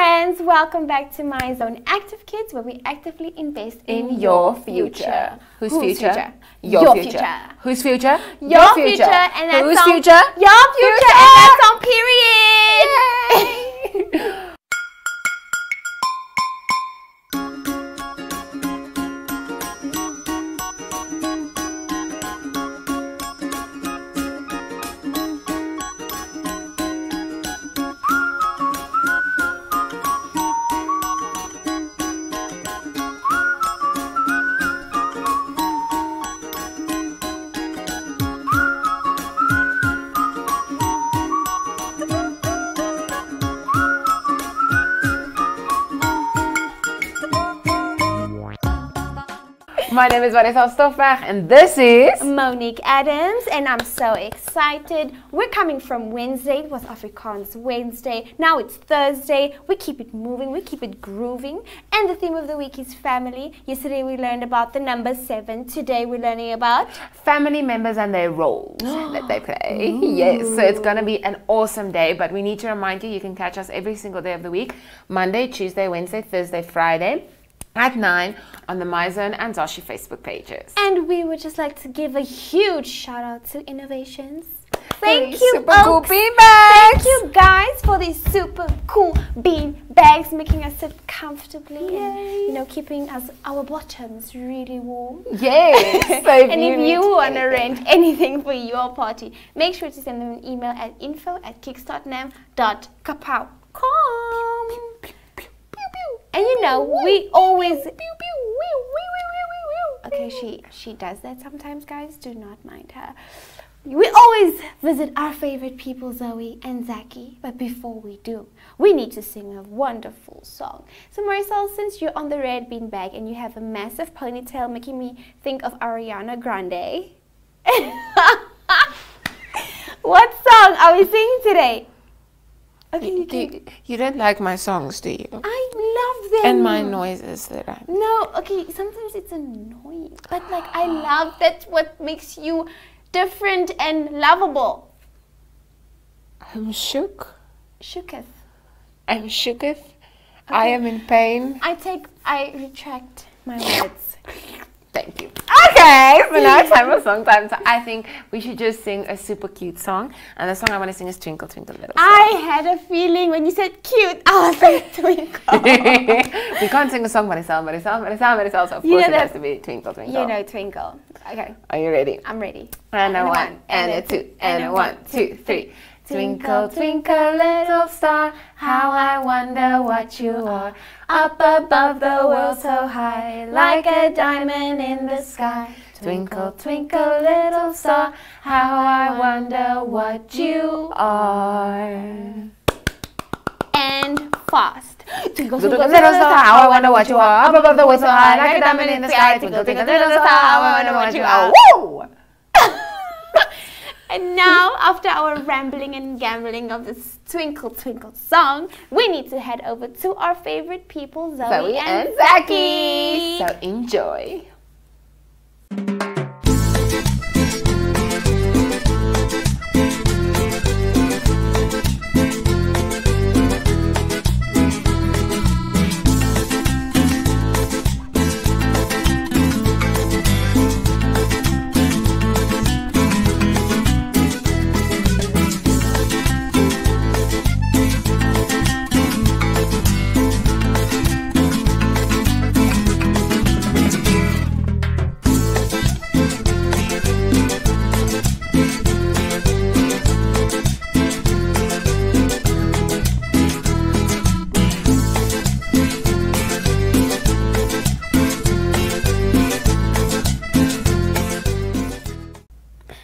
friends, welcome back to my zone Active Kids, where we actively invest in your future. Whose future? Your future. Whose future? Your future. And that's whose on future? Your future. And that's on period. Yay! My name is Vanessa Stoffberg and this is Monique Adams, and I'm so excited. We're coming from Wednesday. It was Afrikaans Wednesday. Now it's Thursday. We keep it moving, we keep it grooving. And the theme of the week is family. Yesterday we learned about the number 7. Today we're learning about family members and their roles that they play. Yes, so it's going to be an awesome day, but we need to remind you can catch us every single day of the week. Monday, Tuesday, Wednesday, Thursday, Friday at 9 on the MyZone and Zashi Facebook pages. And we would just like to give a huge shout out to Innovations. Thank you, super cool bean bags. Thank you guys for these super cool bean bags, making us sit comfortably. Yay. And keeping our bottoms really warm. Yes. So and if you want to rent anything for your party, make sure to send them an email at info@kickstart.nam.kapow.com. And we always okay, she does that sometimes, guys. Do not mind her. We always visit our favorite people, Zoey and Zacky. But before we do, we need to sing a wonderful song. So Marisol, since you're on the red bean bag and you have a massive ponytail making me think of Ariana Grande, what song are we singing today? Okay, you don't like my songs, do you? I love them. And my noises that I... No, okay, sometimes it's annoying. But I love that's what makes you different and lovable. I'm shook. Shooketh. I'm shooketh. Okay. I am in pain. I retract my words. Thank you. Okay, so now it's time for song time. So I think we should just sing a super cute song. And the song I want to sing is Twinkle Twinkle Little Star. I had a feeling when you said cute, I was like Twinkle. We can't sing a song by itself, so of course it has to be Twinkle Twinkle. You know Twinkle. Okay. Are you ready? I'm ready. And a 1, and a 2, and a 1, 2, 3. Twinkle, twinkle, little star, how I wonder what you are. Up above the world so high, like a diamond in the sky. Twinkle, twinkle, little star, how I wonder what you are. And fast. Twinkle, twinkle, little star, how I wonder what you are. Up above the world so high, like a diamond in the sky. Twinkle, twinkle, little star, how I wonder what you are. Woo! And now, after our rambling and gambling of this Twinkle Twinkle song, we need to head over to our favorite people, Zoey and Zacky. So enjoy.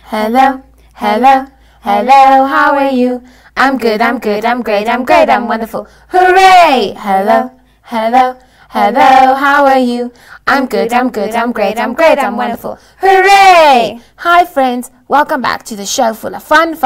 Hello, hello, hello, how are you? I'm good, I'm great, I'm wonderful. Hooray! Hello, hello, hello, how are you? I'm good, I'm great, I'm wonderful. Hooray! Hi friends, welcome back to the show full of fun.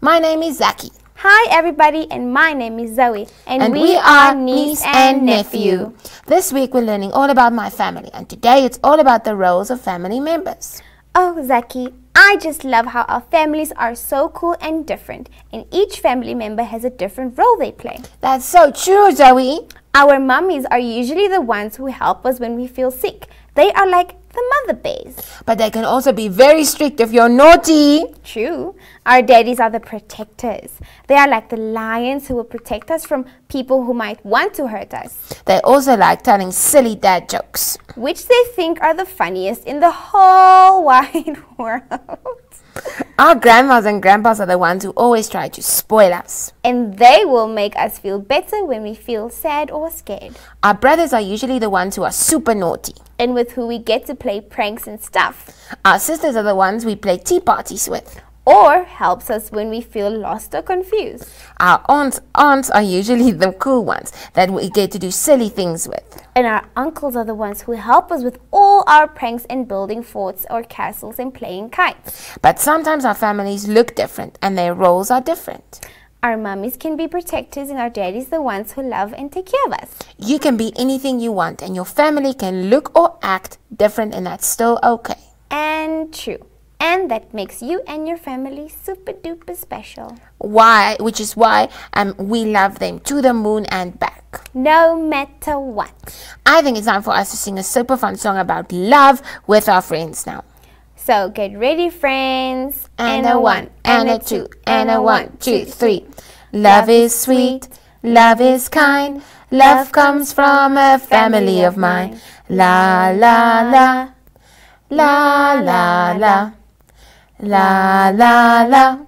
My name is Zacky. Hi everybody, and my name is Zoey. And we are niece and nephew. This week we're learning all about my family, and today it's all about the roles of family members. Oh, Zacky, I just love how our families are so cool and different, and each family member has a different role they play. That's so true, Zoe. Our mummies are usually the ones who help us when we feel sick. They are like the mother bears. But they can also be very strict if you're naughty. True. Our daddies are the protectors. They are like the lions who will protect us from people who might want to hurt us. They also like telling silly dad jokes, which they think are the funniest in the whole wide world. Our grandmas and grandpas are the ones who always try to spoil us. And they will make us feel better when we feel sad or scared. Our brothers are usually the ones who are super naughty, and with who we get to play pranks and stuff. Our sisters are the ones we play tea parties with, or helps us when we feel lost or confused. Our aunts are usually the cool ones that we get to do silly things with. And our uncles are the ones who help us with all our pranks and building forts or castles and playing kites. But sometimes our families look different and their roles are different. Our mummies can be protectors and our daddies the ones who love and take care of us. You can be anything you want and your family can look or act different, and that's still okay. And true. And that makes you and your family super duper special. Which is why we love them to the moon and back. No matter what. I think it's time for us to sing a super fun song about love with our friends now. So get ready, friends. And a 1, and a 2, and a 1, 2, 3. Love is sweet, love is kind. Love comes from a family of mine. La la la, la la la. La la la,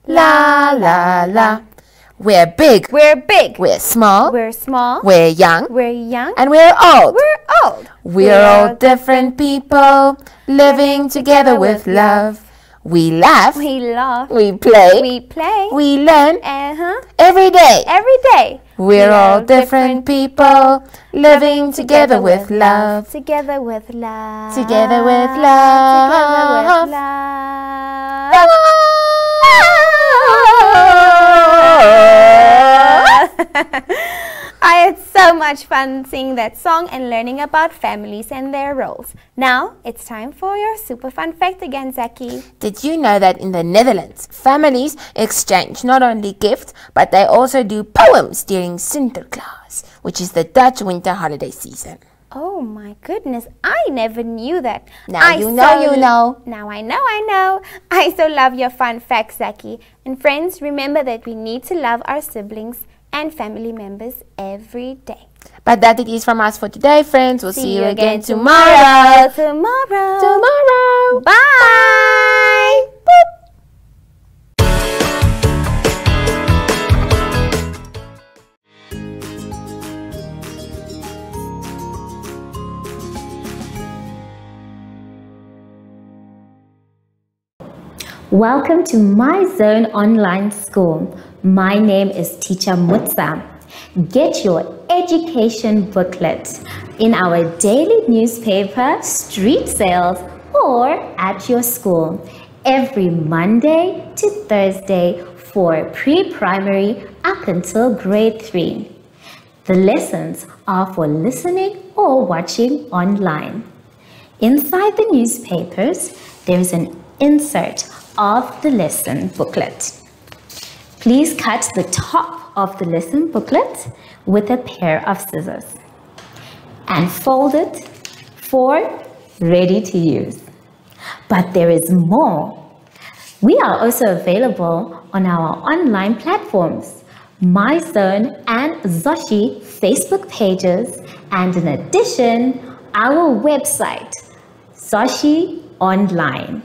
la la la. We're big. We're big. We're small. We're small. We're young. We're young. And we're old. We're old. We're all different people living together with love. We laugh. We laugh. We play. We play. We learn. Every day. Every day. We're all different people living together with love. Together with love. Together with love. Together with love. I had so much fun singing that song and learning about families and their roles. Now it's time for your super fun fact again, Zacky. Did you know that in the Netherlands, families exchange not only gifts, but they also do poems during Sinterklaas, which is the Dutch winter holiday season? Oh my goodness, I never knew that. Now you know. Now I know. I so love your fun facts, Zacky. And friends, remember that we need to love our siblings and family members every day. But that it is from us for today, friends. We'll see you again tomorrow. Bye. Boop. Welcome to My Zone Online School. My name is Teacher Mutsa. Get your education booklet in our daily newspaper, street sales, or at your school every Monday to Thursday for pre-primary up until grade 3. The lessons are for listening or watching online. Inside the newspapers, there is an insert of the lesson booklet. Please cut the top of the lesson booklet with a pair of scissors and fold it for ready to use. But there is more. We are also available on our online platforms, MyZone and Zoshi Facebook pages, and in addition, our website, Zoshi Online.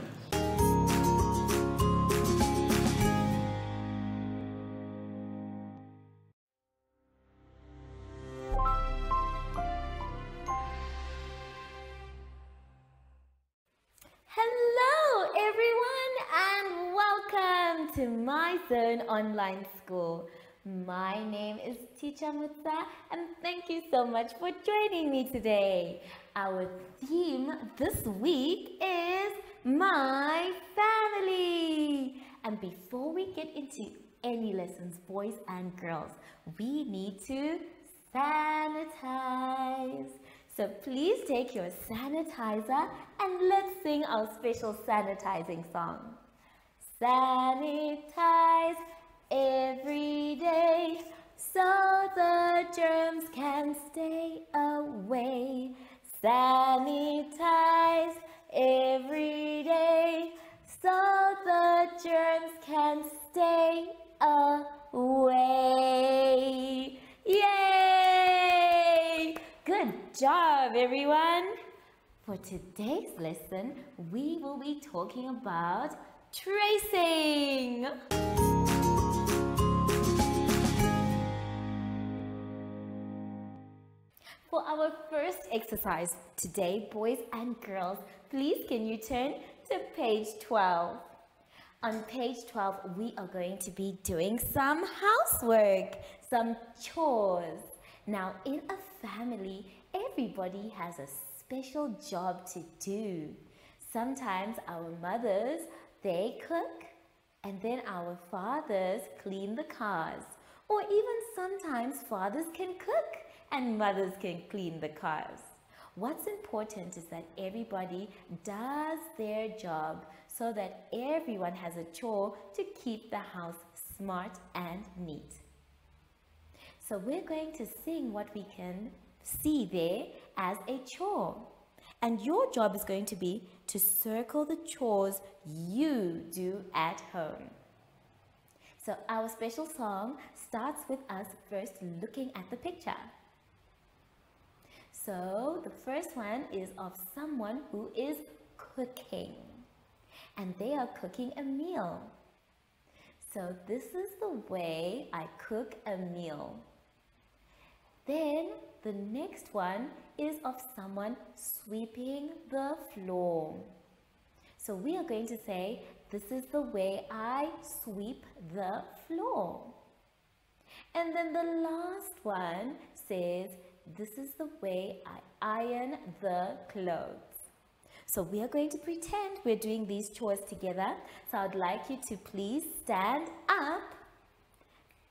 Hello everyone and welcome to My Zone Online School. My name is Teacher Mutsa and thank you so much for joining me today. Our theme this week is My Family. And before we get into any lessons, boys and girls, we need to sanitize. So please take your sanitizer and let's sing our special sanitizing song. Sanitize every day so the germs can stay away. Sanitize every day so the germs can stay away. Yay! Good job, everyone! For today's lesson, we will be talking about tracing. For our first exercise today, boys and girls, please can you turn to page 12. On page 12, we are going to be doing some housework, some chores. Now, in a family, everybody has a special job to do. Sometimes our mothers, they cook, and then our fathers clean the cars. Or even sometimes fathers can cook and mothers can clean the cars. What's important is that everybody does their job so that everyone has a chore to keep the house smart and neat. So we're going to sing what we can see there as a chore. And your job is going to be to circle the chores you do at home. So our special song starts with us first looking at the picture. So the first one is of someone who is cooking. And they are cooking a meal. So this is the way I cook a meal. Then the next one is of someone sweeping the floor. So we are going to say, this is the way I sweep the floor. And then the last one says, this is the way I iron the clothes. So we are going to pretend we're doing these chores together. So I'd like you to please stand up.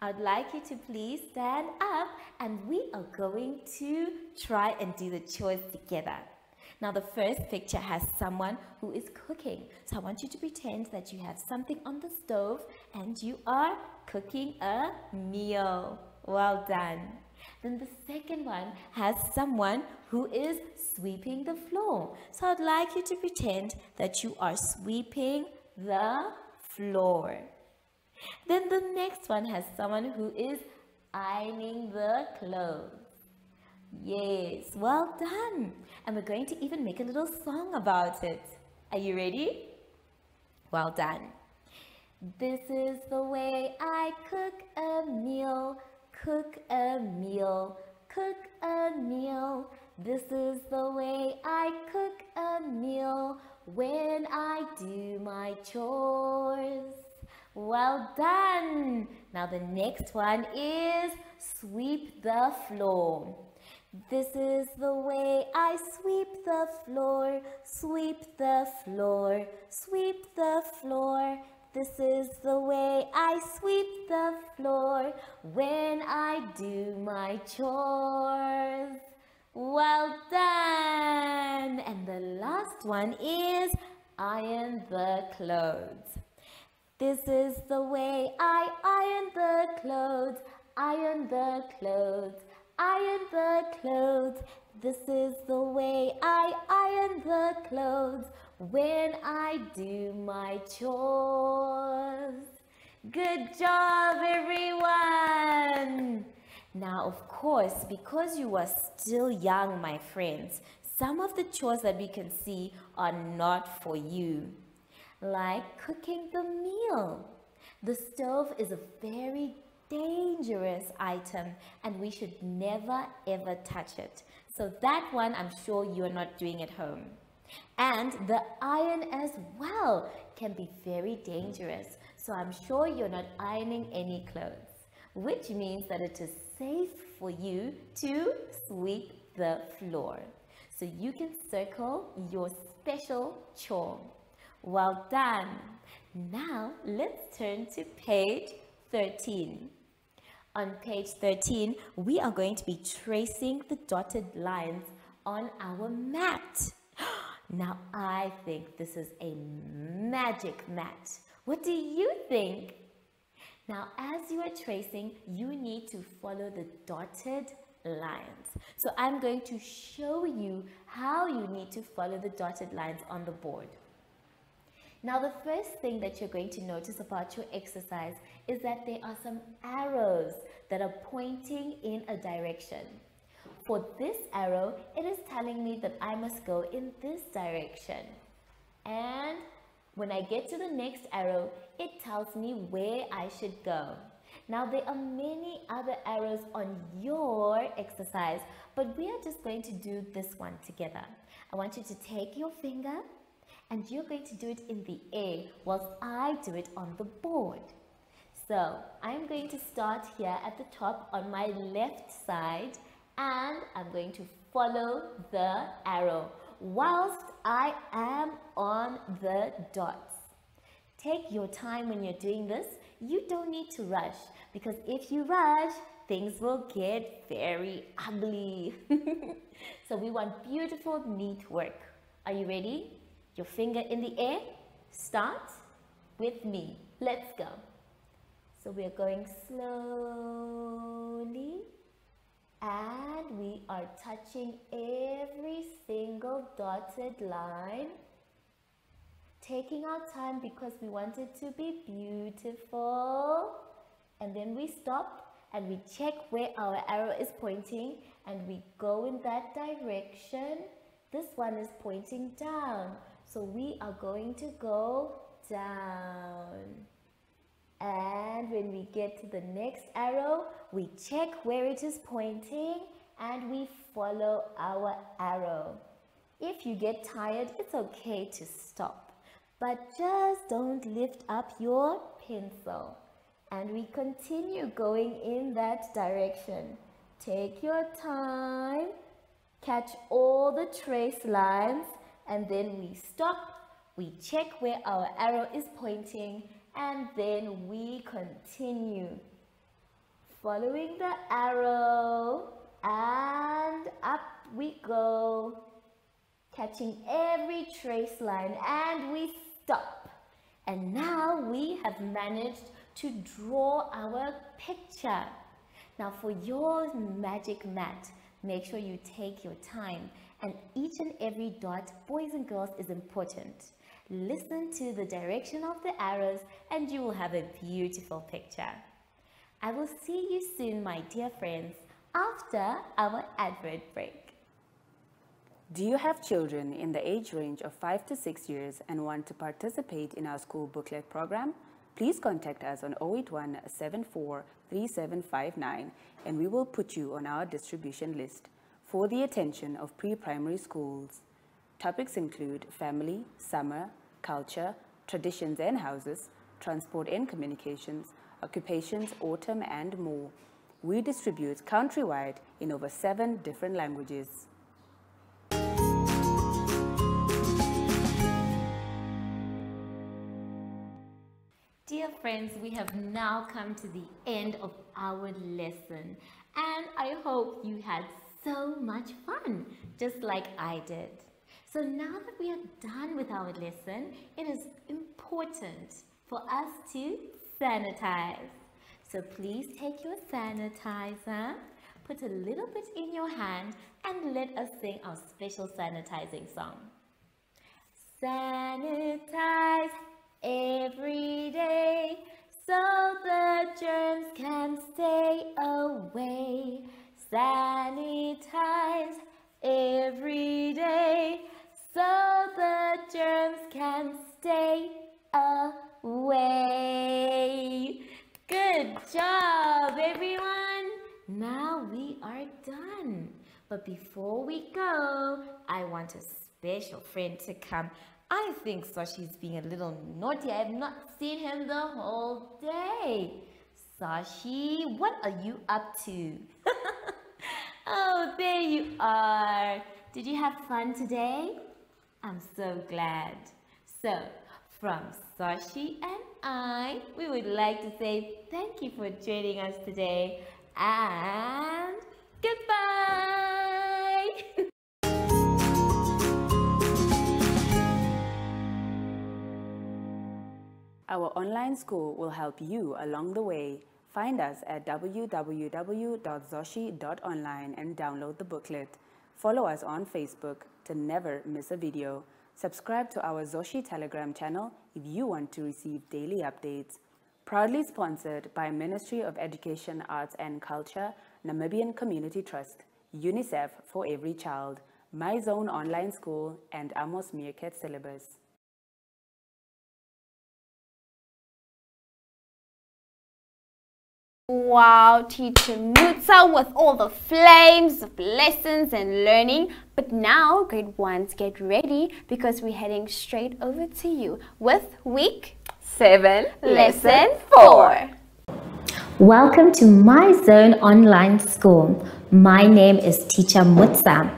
I'd like you to please stand up and we are going to try and do the chores together. Now the first picture has someone who is cooking. So I want you to pretend that you have something on the stove and you are cooking a meal. Well done. Then the second one has someone who is sweeping the floor. So I'd like you to pretend that you are sweeping the floor. Then the next one has someone who is ironing the clothes. Yes, well done. And we're going to even make a little song about it. Are you ready? Well done. This is the way I cook a meal, cook a meal, cook a meal. This is the way I cook a meal when I do my chores. Well done. Now the next one is sweep the floor. This is the way I sweep the floor, sweep the floor, sweep the floor. This is the way I sweep the floor when I do my chores. Well done. And the last one is iron the clothes. This is the way I iron the clothes, iron the clothes, iron the clothes. This is the way I iron the clothes when I do my chores. Good job, everyone! Now, of course, because you are still young, my friends, some of the chores that we can see are not for you. Like cooking the meal. The stove is a very dangerous item and we should never ever touch it. So that one I'm sure you're not doing at home. And the iron as well can be very dangerous. So I'm sure you're not ironing any clothes, which means that it is safe for you to sweep the floor. So you can circle your special chore. Well done. Now let's turn to page 13. On page 13, we are going to be tracing the dotted lines on our mat. Now I think this is a magic mat. What do you think? Now as you are tracing, you need to follow the dotted lines. So I'm going to show you how you need to follow the dotted lines on the board. Now the first thing that you're going to notice about your exercise is that there are some arrows that are pointing in a direction. For this arrow, it is telling me that I must go in this direction. And when I get to the next arrow, it tells me where I should go. Now there are many other arrows on your exercise, but we are just going to do this one together. I want you to take your finger and you're going to do it in the air whilst I do it on the board. So I'm going to start here at the top on my left side and I'm going to follow the arrow whilst I am on the dots. Take your time when you're doing this. You don't need to rush, because if you rush, things will get very ugly. So we want beautiful, neat work. Are you ready? Your finger in the air. Start with me. Let's go. So we're going slowly and we are touching every single dotted line. Taking our time because we want it to be beautiful. And then we stop and we check where our arrow is pointing and we go in that direction. This one is pointing down, so we are going to go down. And when we get to the next arrow, we check where it is pointing and we follow our arrow. If you get tired, it's okay to stop. But just don't lift up your pencil. And we continue going in that direction. Take your time, catch all the trace lines, and then we stop. We check where our arrow is pointing, and then we continue. Following the arrow, and up we go. Catching every trace line, and we stop. And now we have managed to draw our picture. Now for your magic mat, make sure you take your time, and each and every dot, boys and girls, is important. Listen to the direction of the arrows and you will have a beautiful picture. I will see you soon, my dear friends, after our advert break. Do you have children in the age range of 5 to 6 years and want to participate in our school booklet program? Please contact us on 081 74 3759 and we will put you on our distribution list for the attention of pre-primary schools. Topics include family, summer, culture, traditions and houses, transport and communications, occupations, autumn and more. We distribute countrywide in over 7 different languages. Dear friends, we have now come to the end of our lesson and I hope you had so much fun, just like I did. So now that we are done with our lesson, it is important for us to sanitize. So please take your sanitizer, put a little bit in your hand and let us sing our special sanitizing song. Sanitize every day so the germs can stay away. Sanitize every day so the germs can stay away. Good job, everyone. Now we are done. But before we go, I want a special friend to come. I think Sashi's being a little naughty. I have not seen him the whole day. Sashi, what are you up to? Oh, there you are. Did you have fun today? I'm so glad. So, from Sashi and I, we would like to say thank you for joining us today and goodbye. Our online school will help you along the way. Find us at www.zoshi.online and download the booklet. Follow us on Facebook to never miss a video. Subscribe to our Zoshi Telegram channel if you want to receive daily updates. Proudly sponsored by Ministry of Education, Arts and Culture, Namibian Community Trust, UNICEF for Every Child, My Zone Online School, and Amos Meerkat Syllabus. Wow, Teacher Mutsa with all the flames of lessons and learning. But now, grade ones, get ready because we're heading straight over to you with week 7, lesson 4. Welcome to My Zone Online School. My name is Teacher Mutsa.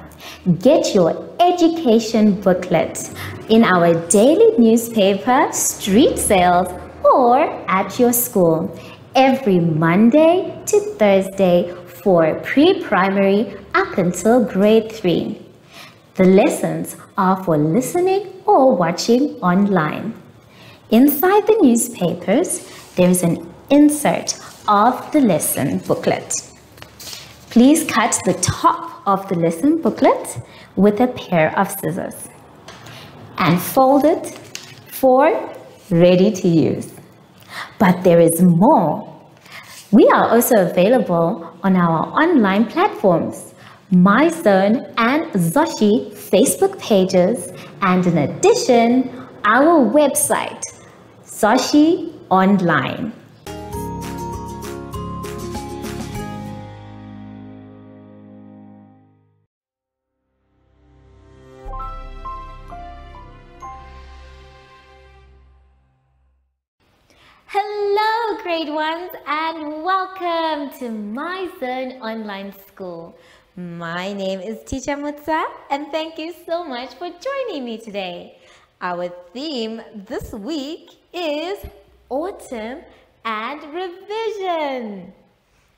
Get your education booklet in our daily newspaper, street sales, or at your school every Monday to Thursday for pre-primary up until grade 3. The lessons are for listening or watching online. Inside the newspapers, there is an insert of the lesson booklet. Please cut the top of the lesson booklet with a pair of scissors and fold it for ready to use. But there is more. We are also available on our online platforms, My Zone and Zoshi Facebook pages, and in addition, our website, Zoshi Online. Hello, grade ones, and welcome to My Zone Online School. My name is Teacher Mutsa, and thank you so much for joining me today. Our theme this week is Autumn and Revision.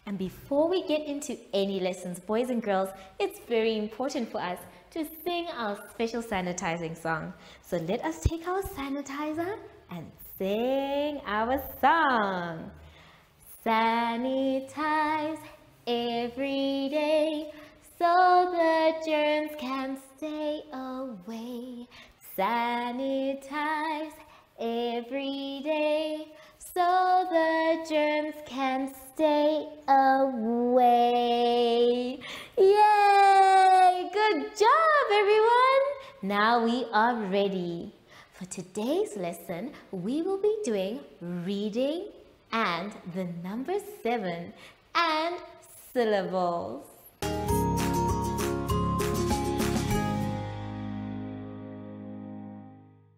And before we get into any lessons, boys and girls, it's very important for us to sing our special sanitizing song. So let us take our sanitizer and sing our song. Sanitize every day so the germs can stay away. Sanitize every day so the germs can stay away. Yay! Good job, everyone! Now we are ready. For today's lesson, we will be doing reading and the number 7 and syllables.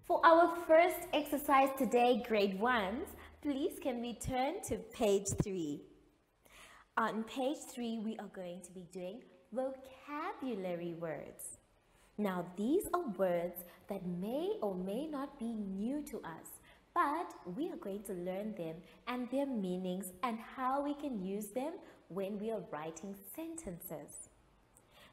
For our first exercise today, grade 1s, please can we turn to page 3. On page 3, we are going to be doing vocabulary words. Now, these are words that may or may not be new to us, but we are going to learn them and their meanings and how we can use them when we are writing sentences.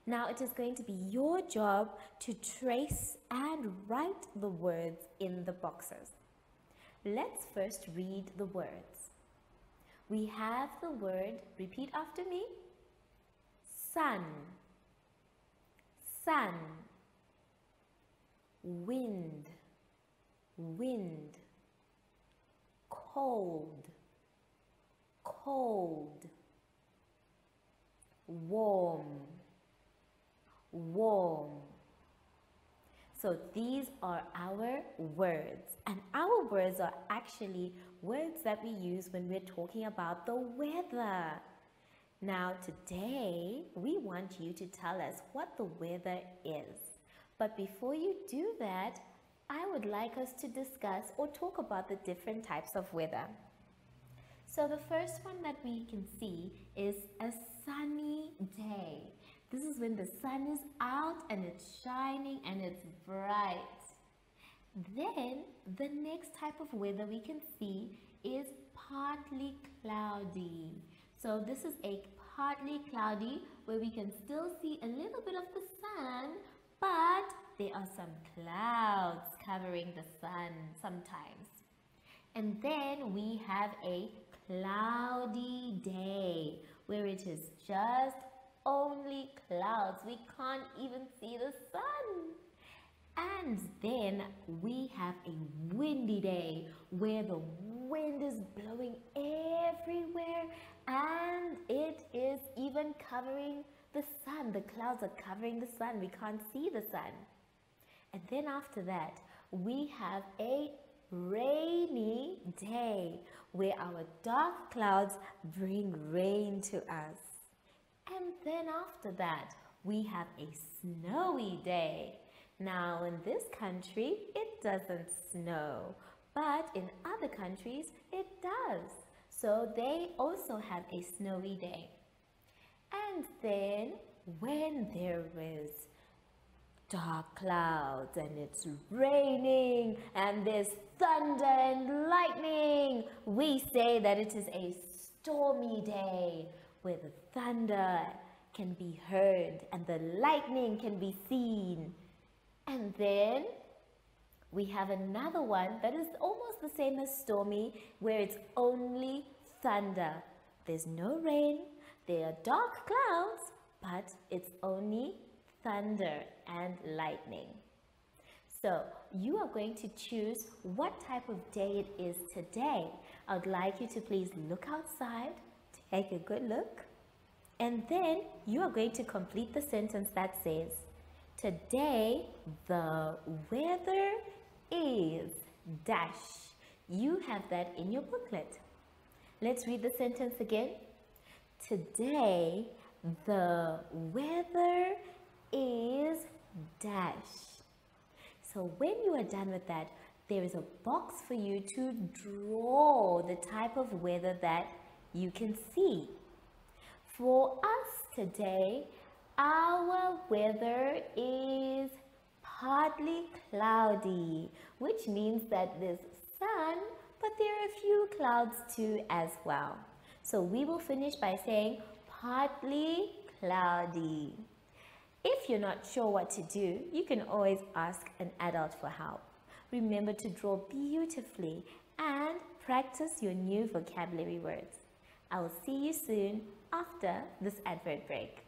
Now, it is going to be your job to trace and write the words in the boxes. Let's first read the words. We have the word, repeat after me, sun, sun. Wind, wind. Cold, cold. Warm, warm. So these are our words, and our words are actually words that we use when we're talking about the weather. Now today we want you to tell us what the weather is. But before you do that, I would like us to discuss or talk about the different types of weather. So the first one that we can see is a sunny day. This is when the sun is out and it's shining and it's bright. Then the next type of weather we can see is partly cloudy. So this is a partly cloudy where we can still see a little bit of the sun, but there are some clouds covering the sun sometimes. And then we have a cloudy day where it is just only clouds. We can't even see the sun. And then we have a windy day where the wind is blowing everywhere and it is even covering the sun. The clouds are covering the sun. We can't see the sun. And then after that, we have a rainy day where our dark clouds bring rain to us. And then after that, we have a snowy day. Now in this country, it doesn't snow, but in other countries, it does. So they also have a snowy day. And then when there is dark clouds and it's raining and there's thunder and lightning, we say that it is a stormy day where the thunder can be heard and the lightning can be seen. And then we have another one that is almost the same as stormy, where it's only thunder. There's no rain, there are dark clouds, but it's only thunder and lightning. So you are going to choose what type of day it is today. I would like you to please look outside, take a good look, and then you are going to complete the sentence that says, today the weather is dash. You have that in your booklet. Let's read the sentence again. Today the weather is dash. So when you are done with that, there is a box for you to draw the type of weather that you can see. For us today, our weather is partly cloudy, which means that there's sun, but there are a few clouds too as well. So we will finish by saying partly cloudy. If you're not sure what to do, you can always ask an adult for help. Remember to draw beautifully and practice your new vocabulary words. I will see you soon after this advert break.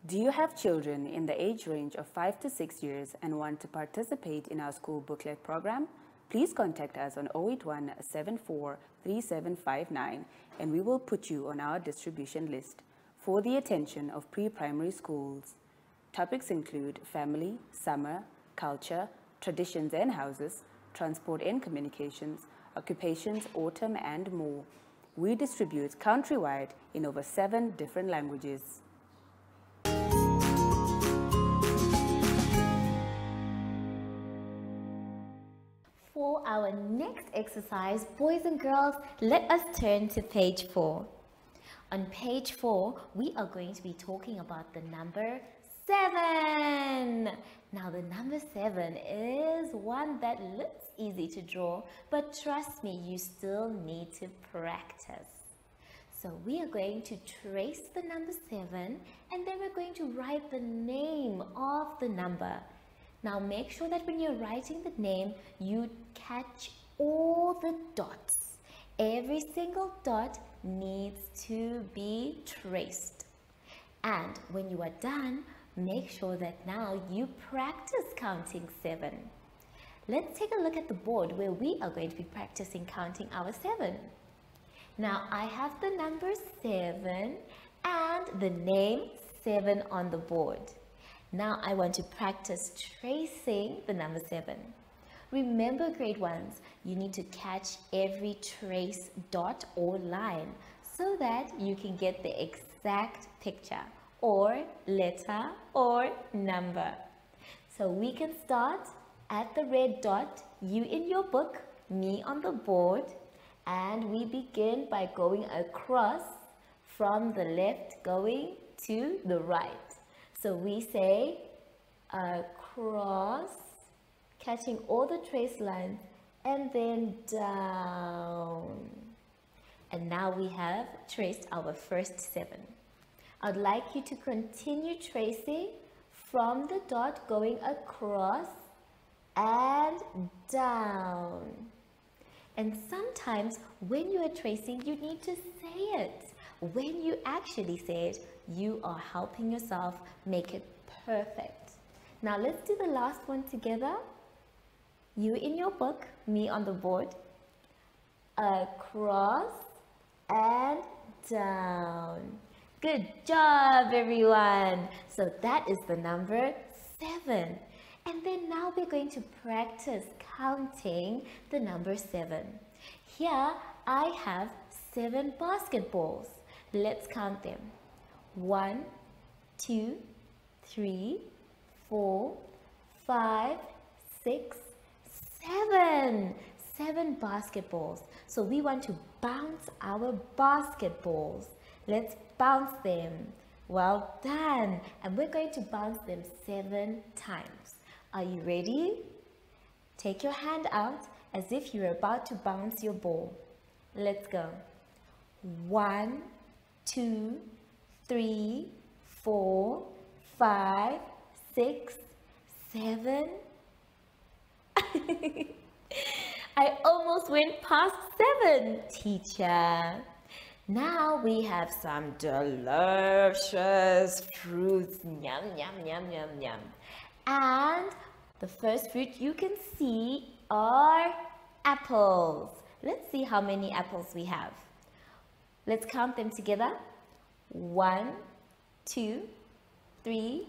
Do you have children in the age range of 5 to 6 years and want to participate in our school booklet program? Please contact us on 081 74 3759 and we will put you on our distribution list for the attention of pre-primary schools. Topics include family, summer, culture, traditions and houses, transport and communications, occupations, autumn and more. We distribute countrywide in over 7 different languages. For our next exercise, boys and girls, let us turn to page 4. On page 4, we are going to be talking about the number 7. Now the number 7 is one that looks easy to draw, but trust me, you still need to practice. So we are going to trace the number 7 and then we're going to write the name of the number. Now make sure that when you're writing the name, you catch all the dots. Every single dot needs to be traced. And when you are done, make sure that now you practice counting 7. Let's take a look at the board where we are going to be practicing counting our 7. Now I have the number 7 and the name 7 on the board. Now I want to practice tracing the number 7. Remember, grade 1s, you need to catch every trace dot or line so that you can get the exact picture or letter or number. So we can start at the red dot, you in your book, me on the board, and we begin by going across from the left going to the right. So we say across, catching all the trace lines, and then down. And now we have traced our first 7. I'd like you to continue tracing from the dot going across and down. And sometimes when you are tracing, you need to say it. When you actually say it, you are helping yourself make it perfect. Now let's do the last one together. You in your book, me on the board. Across and down. Good job, everyone. So that is the number 7. And then now we're going to practice counting the number 7. Here I have 7 basketballs. Let's count them. 1, 2, 3, 4, 5, 6, 7. 7 basketballs. So we want to bounce our basketballs. Let's bounce them. Well done. And we're going to bounce them 7 times. Are you ready? Take your hand out as if you're about to bounce your ball. Let's go. 1, 2, 3, 4, 5, 6, 7. I almost went past 7, teacher. Now we have some delicious fruits. Yum, yum, yum, yum, yum. And the first fruit you can see are apples. Let's see how many apples we have. Let's count them together. 1, 2, 3,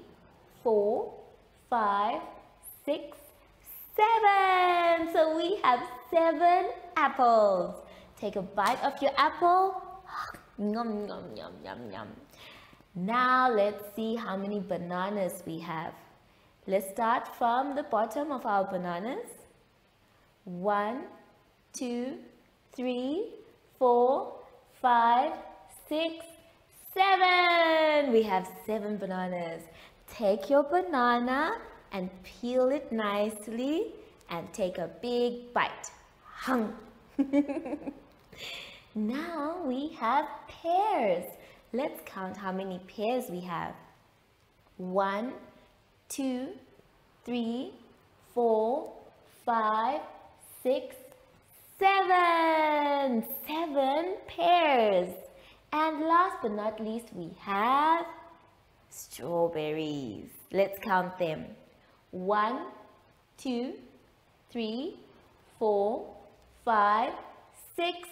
4, 5, 6, 7. So we have 7 apples. Take a bite of your apple. Yum, yum, yum, yum, yum. Now let's see how many bananas we have. Let's start from the bottom of our bananas. 1, 2, 3, 4, 5, 6, 7. We have 7 bananas. Take your banana and peel it nicely and take a big bite. Hung. Now we have pears. Let's count how many pears we have. 1, 2, 3, 4, 5, 6, 7. 7 pears. And last but not least, we have strawberries. Let's count them. 1, 2, 3, 4, 5, 6,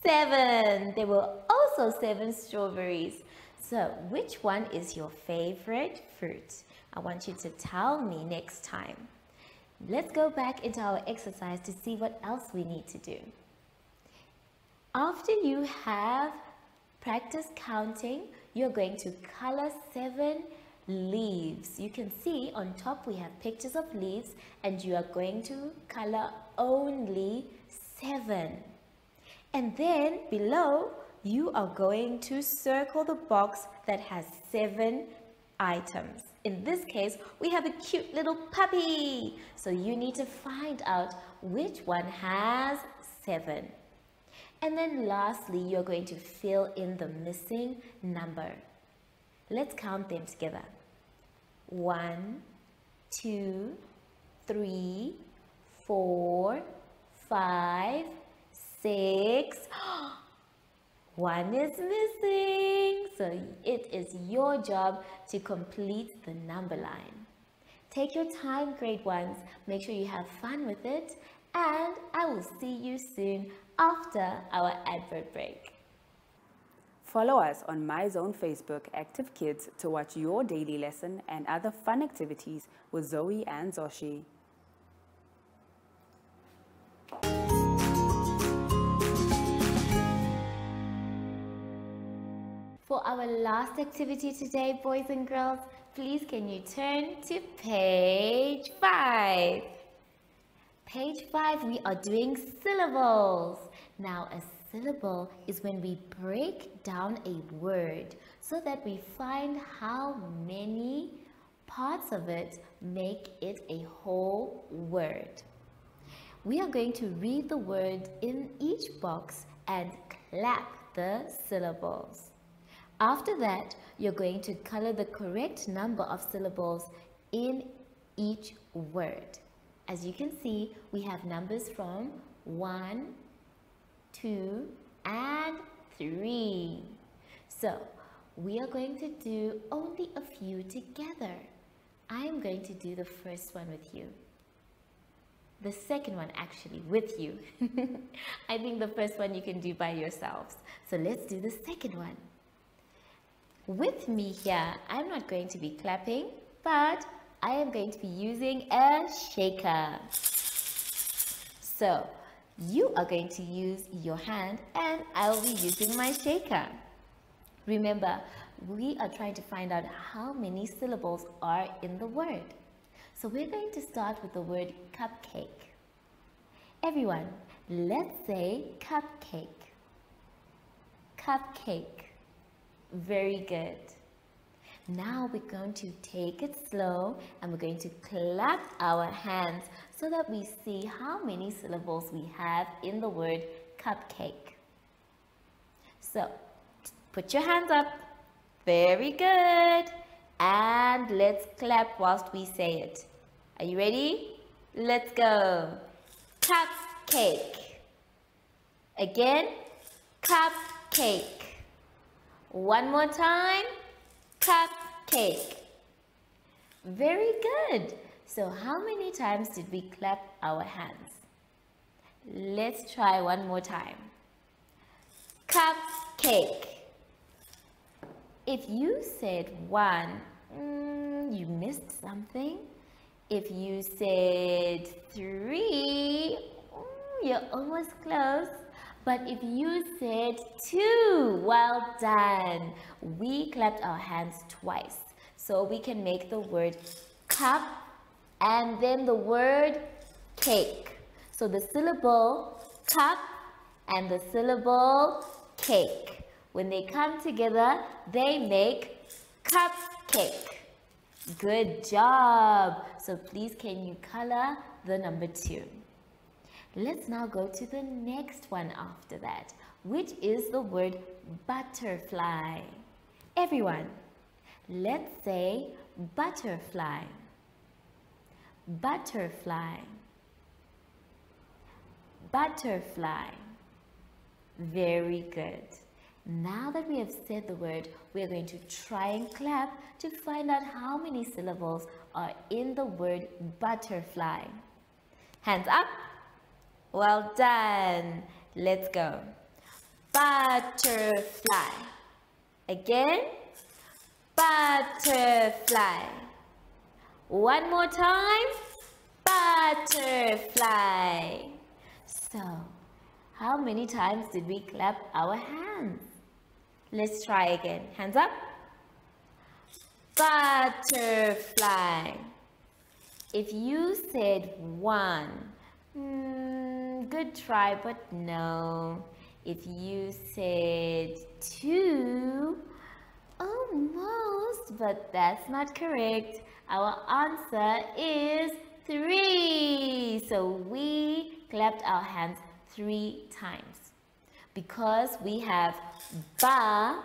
7. There were also 7 strawberries. So, which one is your favorite fruit? I want you to tell me next time. Let's go back into our exercise to see what else we need to do. After you have practiced counting, you're going to color 7 leaves. You can see on top we have pictures of leaves and you are going to color only 7. And then below you are going to circle the box that has 7 items. In this case, we have a cute little puppy. So you need to find out which one has 7. And then lastly, you're going to fill in the missing number. Let's count them together. 1, 2, 3, 4, 5, 6. 1 is missing. So it is your job to complete the number line. Take your time, grade 1s. Make sure you have fun with it. And I will see you soon after our advert break. Follow us on MyZone Facebook Active Kids to watch your daily lesson and other fun activities with Zoey and Zacky. For our last activity today, boys and girls, please can you turn to page 5. Page 5, we are doing syllables. Now, a syllable is when we break down a word so that we find how many parts of it make it a whole word. We are going to read the word in each box and clap the syllables. After that, you're going to color the correct number of syllables in each word. As you can see, we have numbers from 1, 2, and 3. So, we are going to do only a few together. I am going to do the first one with you. The second one actually with you. I think the first one you can do by yourselves. So let's do the second one. With me here, I'm not going to be clapping, but I am going to be using a shaker. So you are going to use your hand and I will be using my shaker. Remember, we are trying to find out how many syllables are in the word. So we're going to start with the word cupcake. Everyone, let's say cupcake. Cupcake. Very good. Now we're going to take it slow and we're going to clap our hands so that we see how many syllables we have in the word cupcake. So, put your hands up. Very good. And let's clap whilst we say it. Are you ready? Let's go. Cupcake. Again, cupcake. One more time. Cupcake. Very good. So how many times did we clap our hands? Let's try one more time. Cupcake. If you said one, you missed something. If you said three, you're almost close. But if you said two, well done. We clapped our hands twice. So we can make the word cup and then the word cake. So the syllable cup and the syllable cake. When they come together, they make cupcake. Good job. So please can you color the number 2? Let's now go to the next one after that, which is the word butterfly. Everyone, let's say butterfly. Butterfly. Butterfly. Very good. Now that we have said the word, we are going to try and clap to find out how many syllables are in the word butterfly. Hands up. Well done. Let's go. Butterfly. Again. Butterfly. One more time. Butterfly. So, how many times did we clap our hands? Let's try again. Hands up. Butterfly. If you said one, good try, but no. If you said two, almost, but that's not correct. Our answer is 3. So we clapped our hands 3 times because we have butterfly.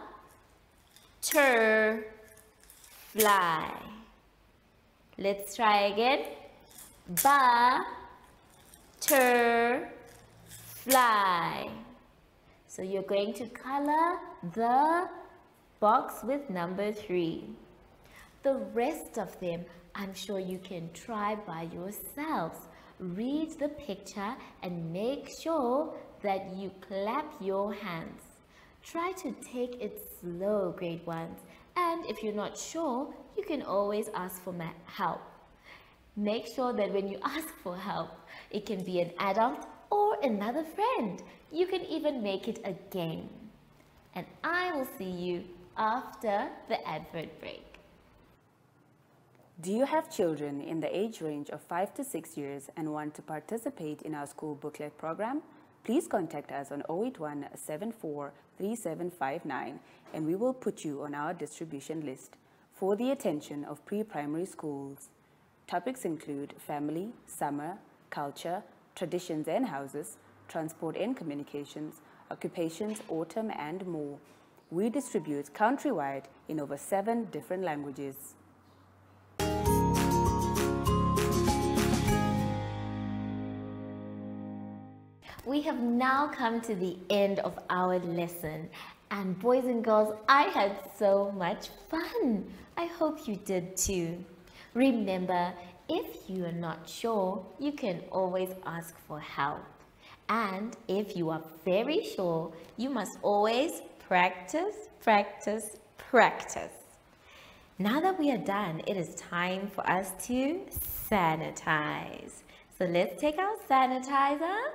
Let's try again. Butterfly. So you're going to color the box with number 3. The rest of them, I'm sure you can try by yourselves. Read the picture and make sure that you clap your hands. Try to take it slow, grade 1s. And if you're not sure, you can always ask for help. Make sure that when you ask for help, it can be an adult or another friend. You can even make it a game. And I will see you after the advert break. Do you have children in the age range of 5 to 6 years and want to participate in our school booklet program? Please contact us on 081 74 3759 and we will put you on our distribution list for the attention of pre-primary schools. Topics include family, summer, culture, traditions and houses, transport and communications, occupations, autumn and more. We distribute countrywide in over 7 different languages. We have now come to the end of our lesson. And boys and girls, I had so much fun. I hope you did too. Remember, if you are not sure, you can always ask for help. And if you are very sure, you must always practice, practice, practice. Now that we are done, it is time for us to sanitize. So let's take our sanitizer.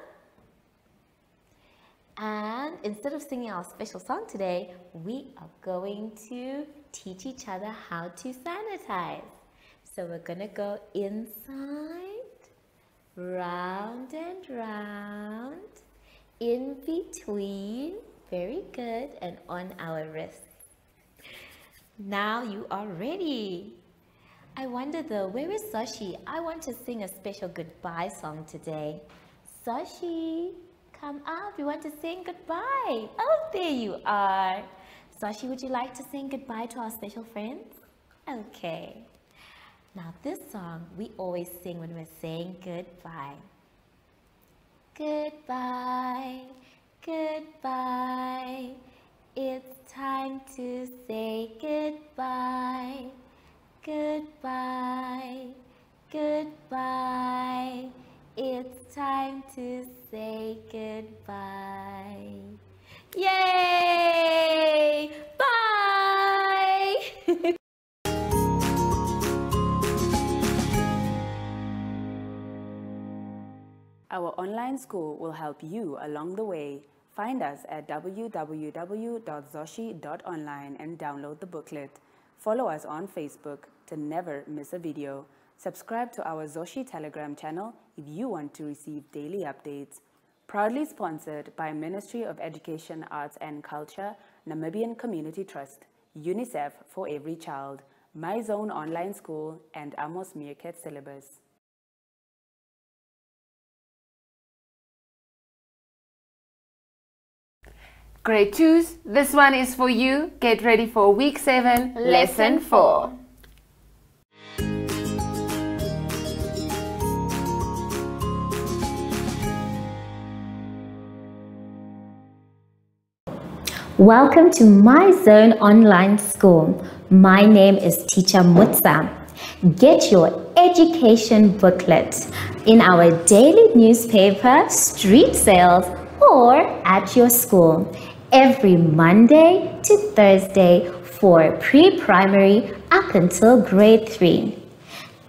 And instead of singing our special song today, we are going to teach each other how to sanitize. So we're going to go inside, round and round, in between, very good, and on our wrist. Now you are ready. I wonder though, where is Sashi? I want to sing a special goodbye song today. Sashi, come up. We want to sing goodbye. Oh, there you are. Sashi, would you like to sing goodbye to our special friends? Okay. Now this song we always sing when we're saying goodbye. Goodbye, goodbye. It's time to say goodbye. Goodbye, goodbye. It's time to say goodbye. Yay! Bye! Our online school will help you along the way. Find us at www.zoshi.online and download the booklet. Follow us on Facebook to never miss a video. Subscribe to our Zoshi Telegram channel if you want to receive daily updates. Proudly sponsored by Ministry of Education, Arts and Culture, Namibian Community Trust, UNICEF for Every Child, My Zone Online School, and Amos Meerkat Syllabus. Grade 2s, this one is for you. Get ready for week 7, lesson 4. Welcome to My Zone Online School. My name is Teacher Mutsa. Get your education booklet in our daily newspaper, street sales, or at your school every Monday to Thursday for pre-primary up until grade 3.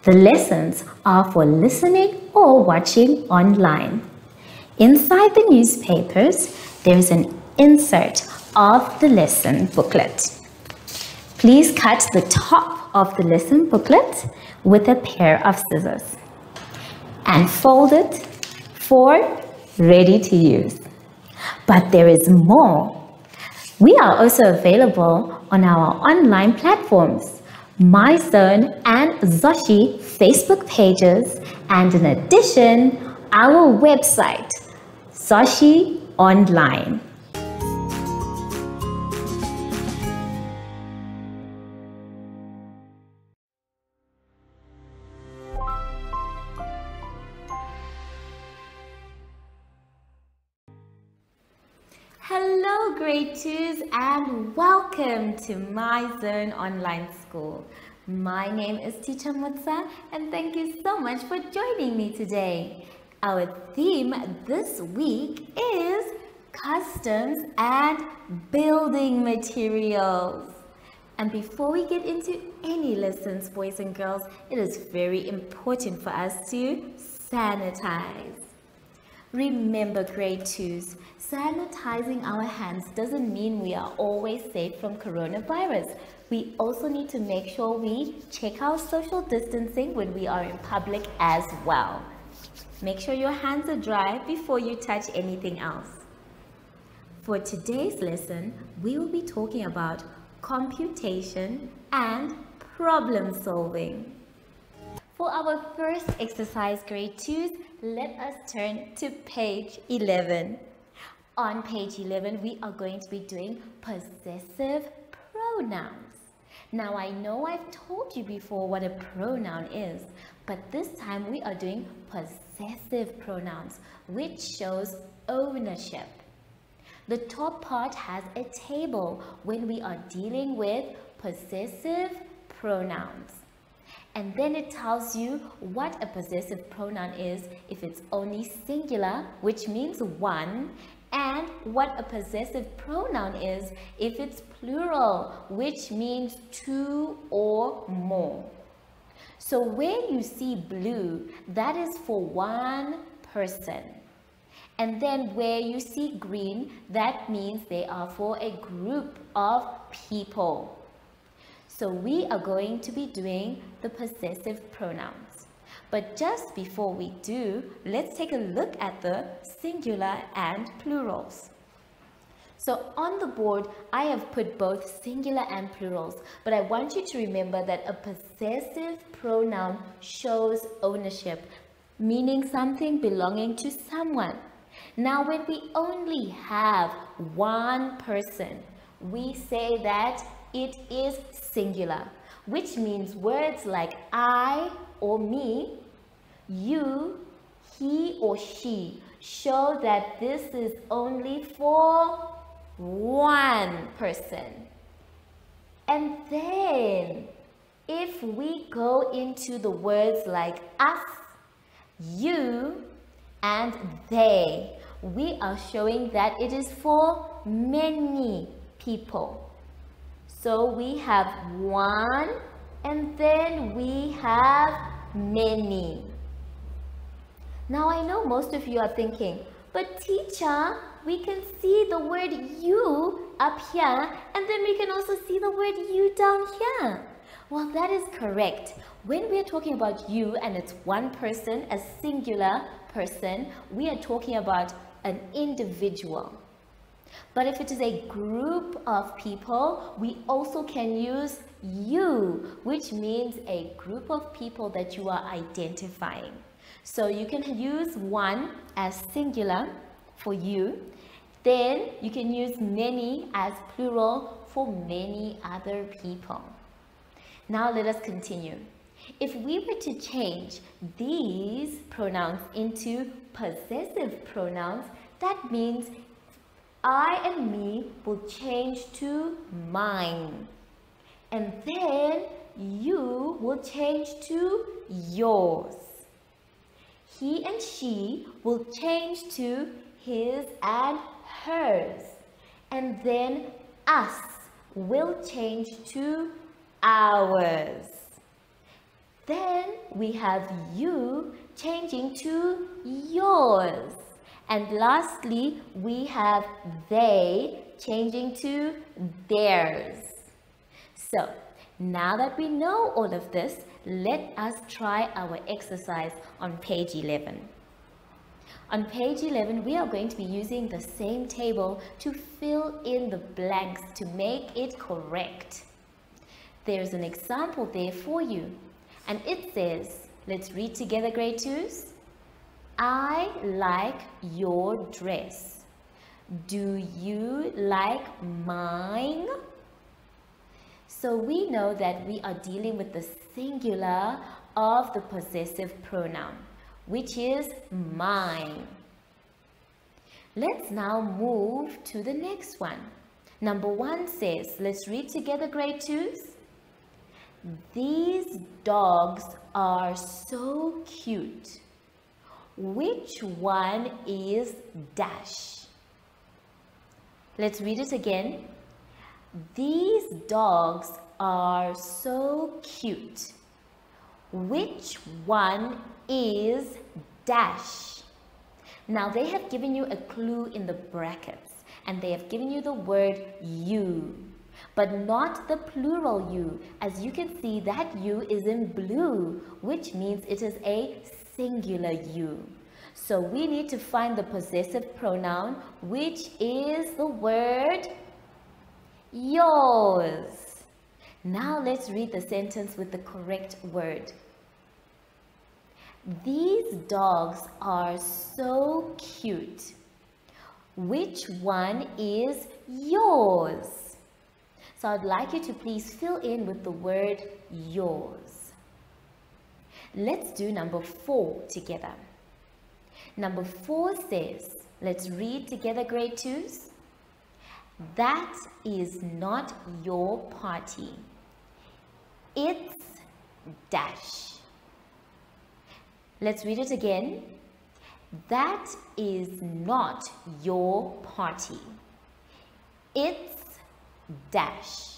The lessons are for listening or watching online. Inside the newspapers, there is an insert of the lesson booklet. Please cut the top of the lesson booklet with a pair of scissors and fold it for ready to use. But there is more. We are also available on our online platforms, My Zone and Zoshi Facebook pages, and in addition, our website, Zoshi Online. Hello grade 2s and welcome to My Zone Online School. My name is Teacher Mutsa and thank you so much for joining me today. Our theme this week is customs and building materials. And before we get into any lessons, boys and girls, it is very important for us to sanitize. Remember grade 2s, sanitizing our hands doesn't mean we are always safe from coronavirus. We also need to make sure we check our social distancing when we are in public as well. Make sure your hands are dry before you touch anything else. For today's lesson, we will be talking about computation and problem solving. For our first exercise, grade 2s, let us turn to page 11. On page 11, we are going to be doing possessive pronouns. Now, I know I've told you before what a pronoun is, but this time we are doing possessive possessive pronouns, which shows ownership. The top part has a table when we are dealing with possessive pronouns. And then it tells you what a possessive pronoun is if it's only singular, which means one, and what a possessive pronoun is if it's plural, which means two or more. So where you see blue, that is for one person. And then where you see green, that means they are for a group of people. So we are going to be doing the possessive pronouns. But just before we do, let's take a look at the singular and plurals. So on the board, I have put both singular and plurals, but I want you to remember that a possessive pronoun shows ownership, meaning something belonging to someone. Now, when we only have one person, we say that it is singular, which means words like I or me, you, he or she show that this is only for one person. And then if we go into the words like us, you, and they, we are showing that it is for many people. So we have one, and then we have many. Now I know most of you are thinking, but teacher, we can see the word you up here, and then we can also see the word you down here. Well, that is correct. When we are talking about you and it's one person, a singular person, we are talking about an individual. But if it is a group of people, we also can use you, which means a group of people that you are identifying. So you can use one as singular for you, then you can use many as plural for many other people. Now let us continue. If we were to change these pronouns into possessive pronouns, that means I and me will change to mine. And then you will change to yours. He and she will change to his and hers. And then us will change to ours. Then we have you changing to yours. And lastly, we have they changing to theirs. So, now that we know all of this, let us try our exercise on page 11. On page 11, we are going to be using the same table to fill in the blanks to make it correct. There's an example there for you, and it says, let's read together, grade 2s. I like your dress. Do you like mine? So we know that we are dealing with the singular of the possessive pronoun, which is mine. Let's now move to the next one. Number 1 says, let's read together, grade 2s. These dogs are so cute. Which one is dash? Let's read it again. These dogs are so cute. Which one is dash? Now they have given you a clue in the brackets, and they have given you the word you, but not the plural you. As you can see, that you is in blue, which means it is a singular you. So we need to find the possessive pronoun, which is the word yours. Now let's read the sentence with the correct word. These dogs are so cute. Which one is yours? So I'd like you to please fill in with the word yours. Let's do number 4 together. Number 4 says, let's read together, grade 2s. That is not your party. It's dash. Let's read it again. That is not your party. It's dash.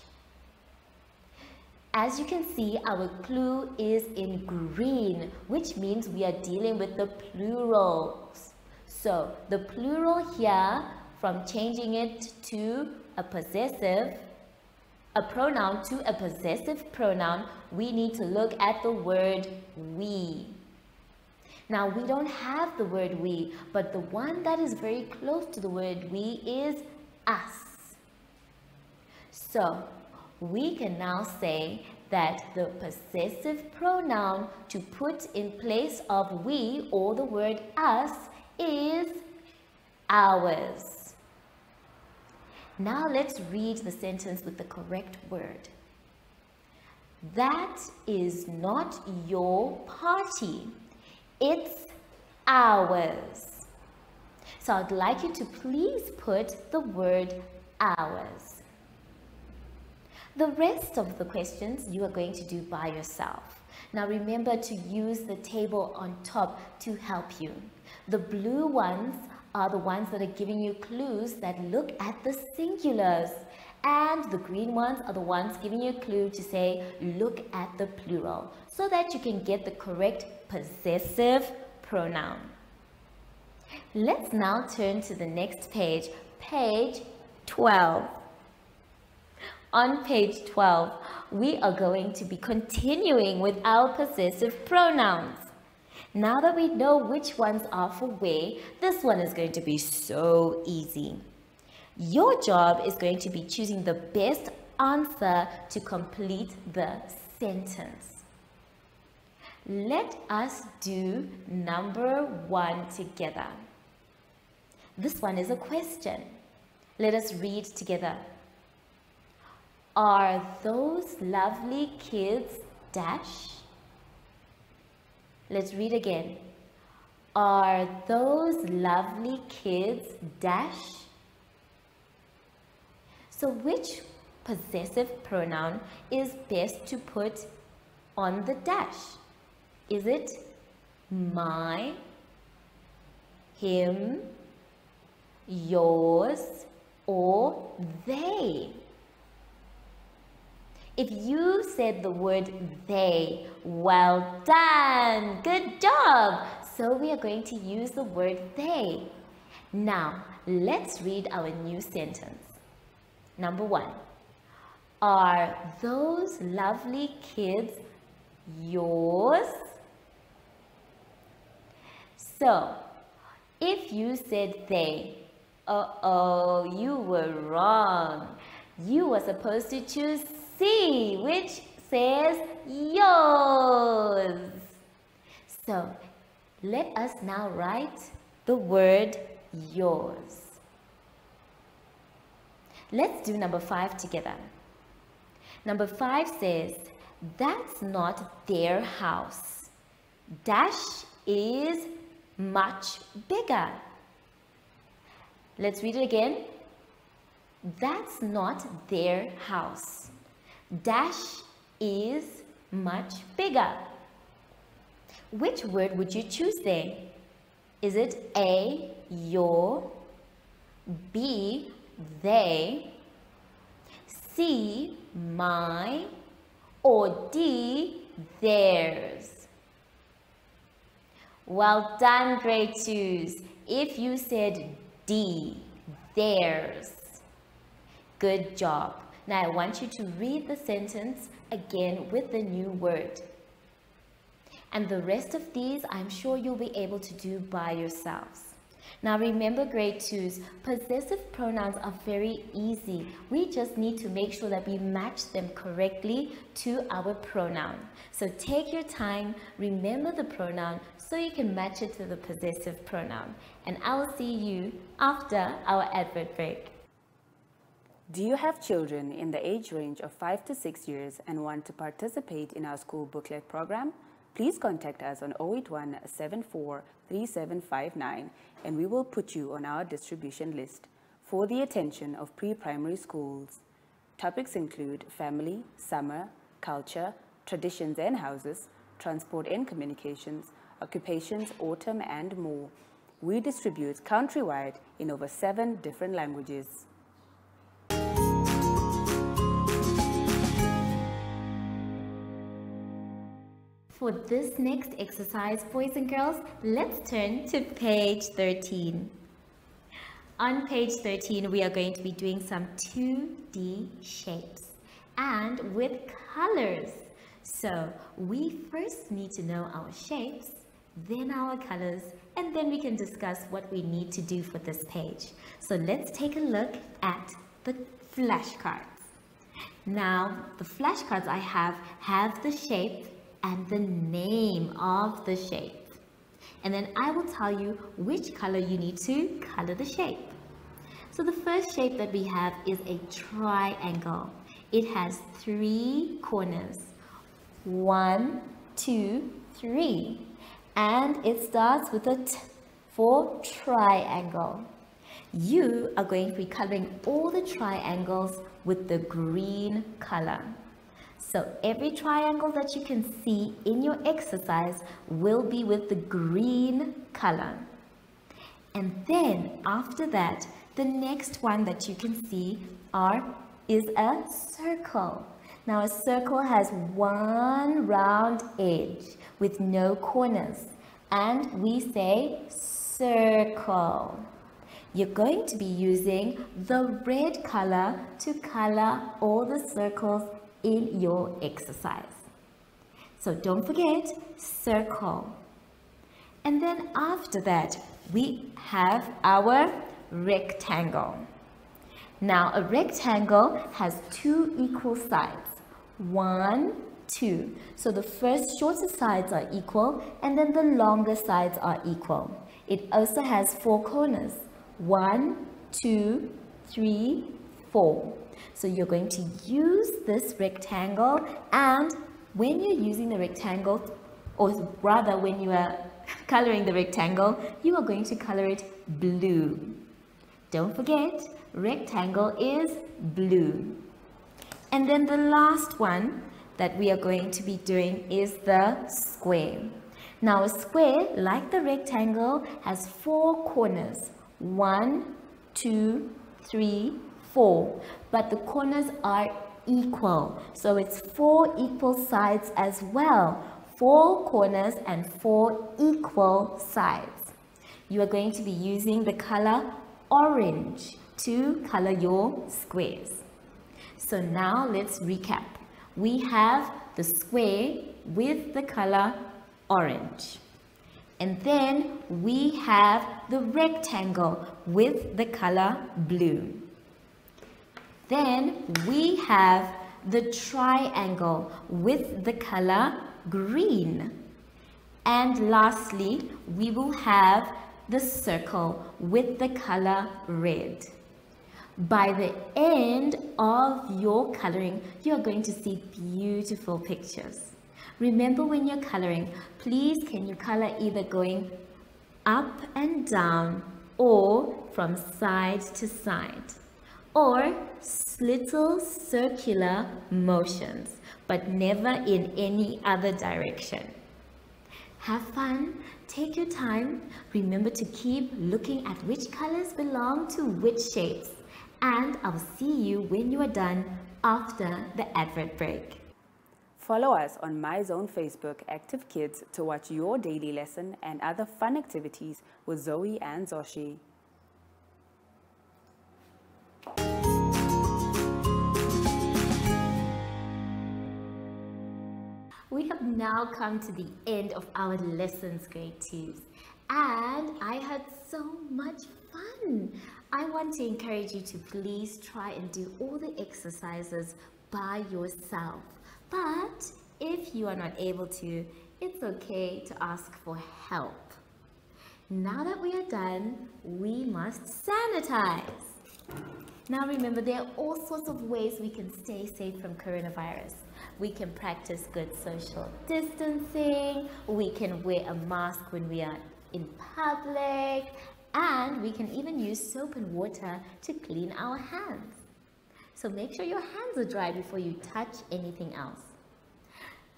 As you can see, our clue is in green, which means we are dealing with the plurals. So the plural here, from changing it to a pronoun to a possessive pronoun, we need to look at the word we. Now, we don't have the word we, but the one that is very close to the word we is us. So we can now say that the possessive pronoun to put in place of we or the word us is ours. Now let's read the sentence with the correct word. That is not your party. It's ours. So I'd like you to please put the word ours. The rest of the questions you are going to do by yourself. Now remember to use the table on top to help you. The blue ones are the ones that are giving you clues that look at the singulars, and the green ones are the ones giving you a clue to say look at the plural, so that you can get the correct possessive pronoun. Let's now turn to the next page, page 12. On page 12, we are going to be continuing with our possessive pronouns. Now that we know which ones are for where, this one is going to be so easy. Your job is going to be choosing the best answer to complete the sentence. Let us do number 1 together. This one is a question. Let us read together. Are those lovely kids dash? Let's read again. Are those lovely kids dash? So which possessive pronoun is best to put on the dash? Is it my, him, yours, or they? If you said the word they, well done, good job. So we are going to use the word they. Now, let's read our new sentence. Number 1. Are those lovely kids yours? So, if you said they, you were wrong. You were supposed to choose C, which says yours. So, let us now write the word yours. Let's do number 5 together. Number 5 says, that's not their house. Dash is much bigger. Let's read it again. That's not their house. Dash is much bigger. Which word would you choose there? Is it A, your, B, they, C, my, or D, theirs? Well done, grade 2s. If you said D, theirs, good job. Now I want you to read the sentence again with the new word. And the rest of these, I'm sure you'll be able to do by yourselves. Now remember, grade 2s, possessive pronouns are very easy. We just need to make sure that we match them correctly to our pronoun. So take your time, remember the pronoun so you can match it to the possessive pronoun. And I will see you after our advert break. Do you have children in the age range of 5 to 6 years and want to participate in our school booklet program? please contact us on 081 74 3759 and we will put you on our distribution list for the attention of pre-primary schools. Topics include family, summer, culture, traditions and houses, transport and communications, occupations, autumn, and more. We distribute countrywide in over 7 different languages. For this next exercise, boys and girls, let's turn to page 13. On page 13, we are going to be doing some 2D shapes and with colors. So we first need to know our shapes, then our colors, and then we can discuss what we need to do for this page. So let's take a look at the flashcards. Now, the flashcards I have the shape and the name of the shape. And then I will tell you which color you need to color the shape. So the first shape that we have is a triangle. It has 3 corners. 1, 2, 3. And it starts with a T for triangle. You are going to be coloring all the triangles with the green color. So every triangle that you can see in your exercise will be with the green color. And then after that, the next one that you can see is a circle. Now a circle has 1 round edge with no corners, and we say circle. You're going to be using the red color to color all the circles in your exercise. So don't forget, circle. And then after that, we have our rectangle. Now a rectangle has 2 equal sides. 1, 2. So the first shorter sides are equal and then the longer sides are equal. It also has 4 corners. 1, 2, 3, 4. So you're going to use this rectangle, and when you're using the rectangle, or rather when you are coloring the rectangle, you are going to color it blue. Don't forget, rectangle is blue. And then the last one that we are going to be doing is the square. Now a square, like the rectangle, has 4 corners. 1, 2, 3, 4. But the corners are equal. So it's 4 equal sides as well. 4 corners and 4 equal sides. You are going to be using the color orange to color your squares. So now let's recap. We have the square with the color orange. And then we have the rectangle with the color blue. Then we have the triangle with the color green. And lastly, we will have the circle with the color red. By the end of your coloring, you are going to see beautiful pictures. Remember, when you're coloring, please can you color either going up and down or from side to side, or little circular motions, but never in any other direction. Have fun, take your time, remember to keep looking at which colors belong to which shapes, and I'll see you when you are done after the advert break. Follow us on MyZone Facebook Active Kids to watch your daily lesson and other fun activities with Zoey and Zacky. We have now come to the end of our lessons, grade 2s, and I had so much fun. I want to encourage you to please try and do all the exercises by yourself. But if you are not able to, it's okay to ask for help. Now that we are done, we must sanitize. Now remember, there are all sorts of ways we can stay safe from coronavirus. We can practice good social distancing, we can wear a mask when we are in public, and we can even use soap and water to clean our hands. So make sure your hands are dry before you touch anything else.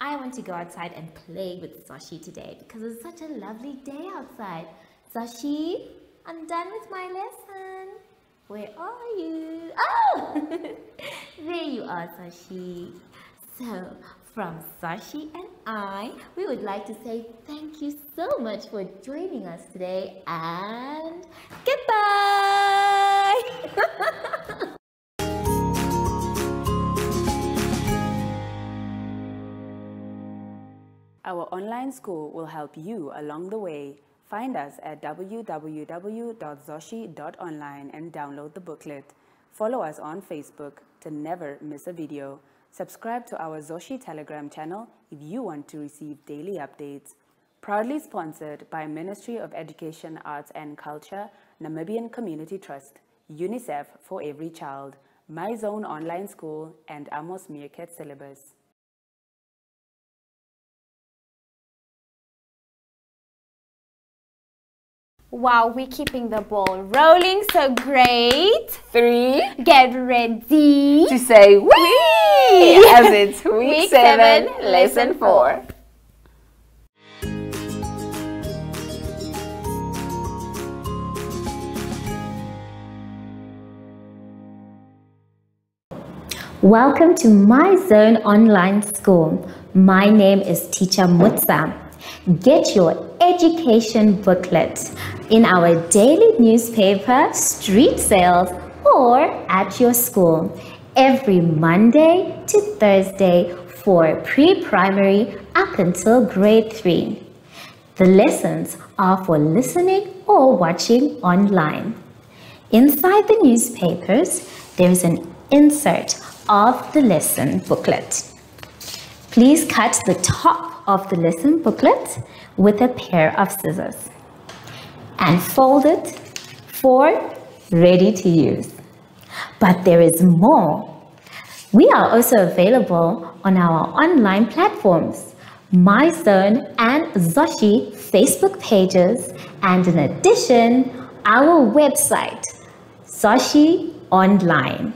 I want to go outside and play with Zoshi today because it's such a lovely day outside. Zoshi, I'm done with my lesson. Where are you? Oh, there you are, Zoshi. So, from Zoshi and I, we would like to say thank you so much for joining us today and goodbye! Our online school will help you along the way. Find us at www.zoshi.online and download the booklet. Follow us on Facebook to never miss a video. Subscribe to our Zoshi Telegram channel if you want to receive daily updates. Proudly sponsored by Ministry of Education, Arts and Culture, Namibian Community Trust, UNICEF for Every Child, My Zone Online School, and Amos Meerkat Syllabus. Wow, we're keeping the ball rolling, so great. 3. Get ready To say wee! As it's week 7, lesson 4. Welcome to My Zone Online School. My name is Teacher Mutsa. Get your education booklet in our daily newspaper, street sales, or at your school every Monday to Thursday for pre-primary up until grade 3. The lessons are for listening or watching online. Inside the newspapers, there is an insert of the lesson booklet. Please cut the top of the lesson booklet with a pair of scissors and fold it for ready to use. But there is more. We are also available on our online platforms, My Zone and Zoshi Facebook pages, and in addition, our website, Zoshi Online.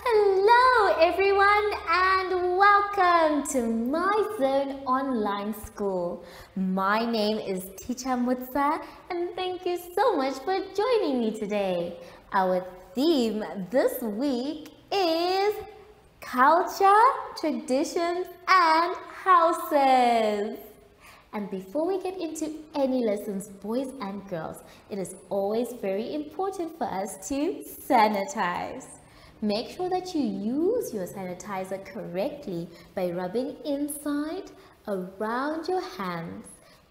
Hello everyone and welcome to My Zone Online School. My name is Teacher Mutsa and thank you so much for joining me today. Our theme this week is culture, traditions and houses. And before we get into any lessons, boys and girls, it is always very important for us to sanitize. Make sure that you use your sanitizer correctly by rubbing inside, around your hands,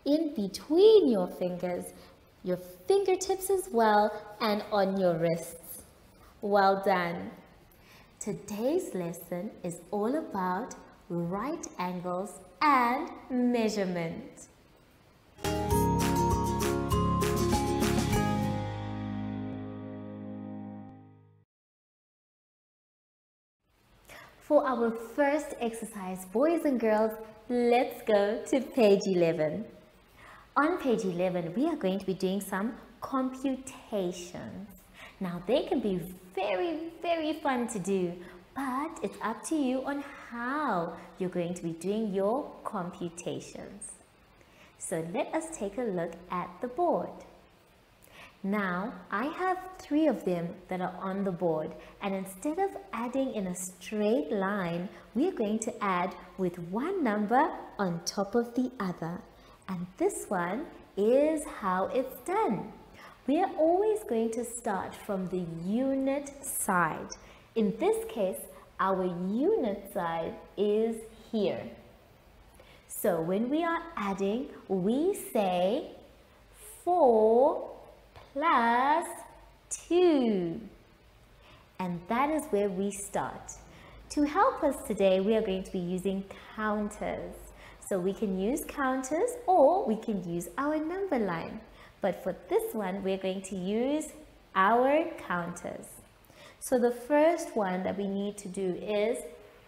in between your fingers, your fingertips as well, and on your wrists. Well done. Today's lesson is all about right angles and measurement. For our first exercise, boys and girls, let's go to page 11. On page 11, we are going to be doing some computations. Now, they can be very, very fun to do, but it's up to you on how you're going to be doing your computations. So let us take a look at the board. Now, I have 3 of them that are on the board, and instead of adding in a straight line, we are going to add with one number on top of the other. And this one is how it's done. We are always going to start from the unit side. In this case, our unit side is here. So when we are adding, we say 4 plus 2. and that is where we start. To help us today, we are going to be using counters. So we can use counters or we can use our number line. But for this one, we're going to use our counters. So the first one that we need to do is,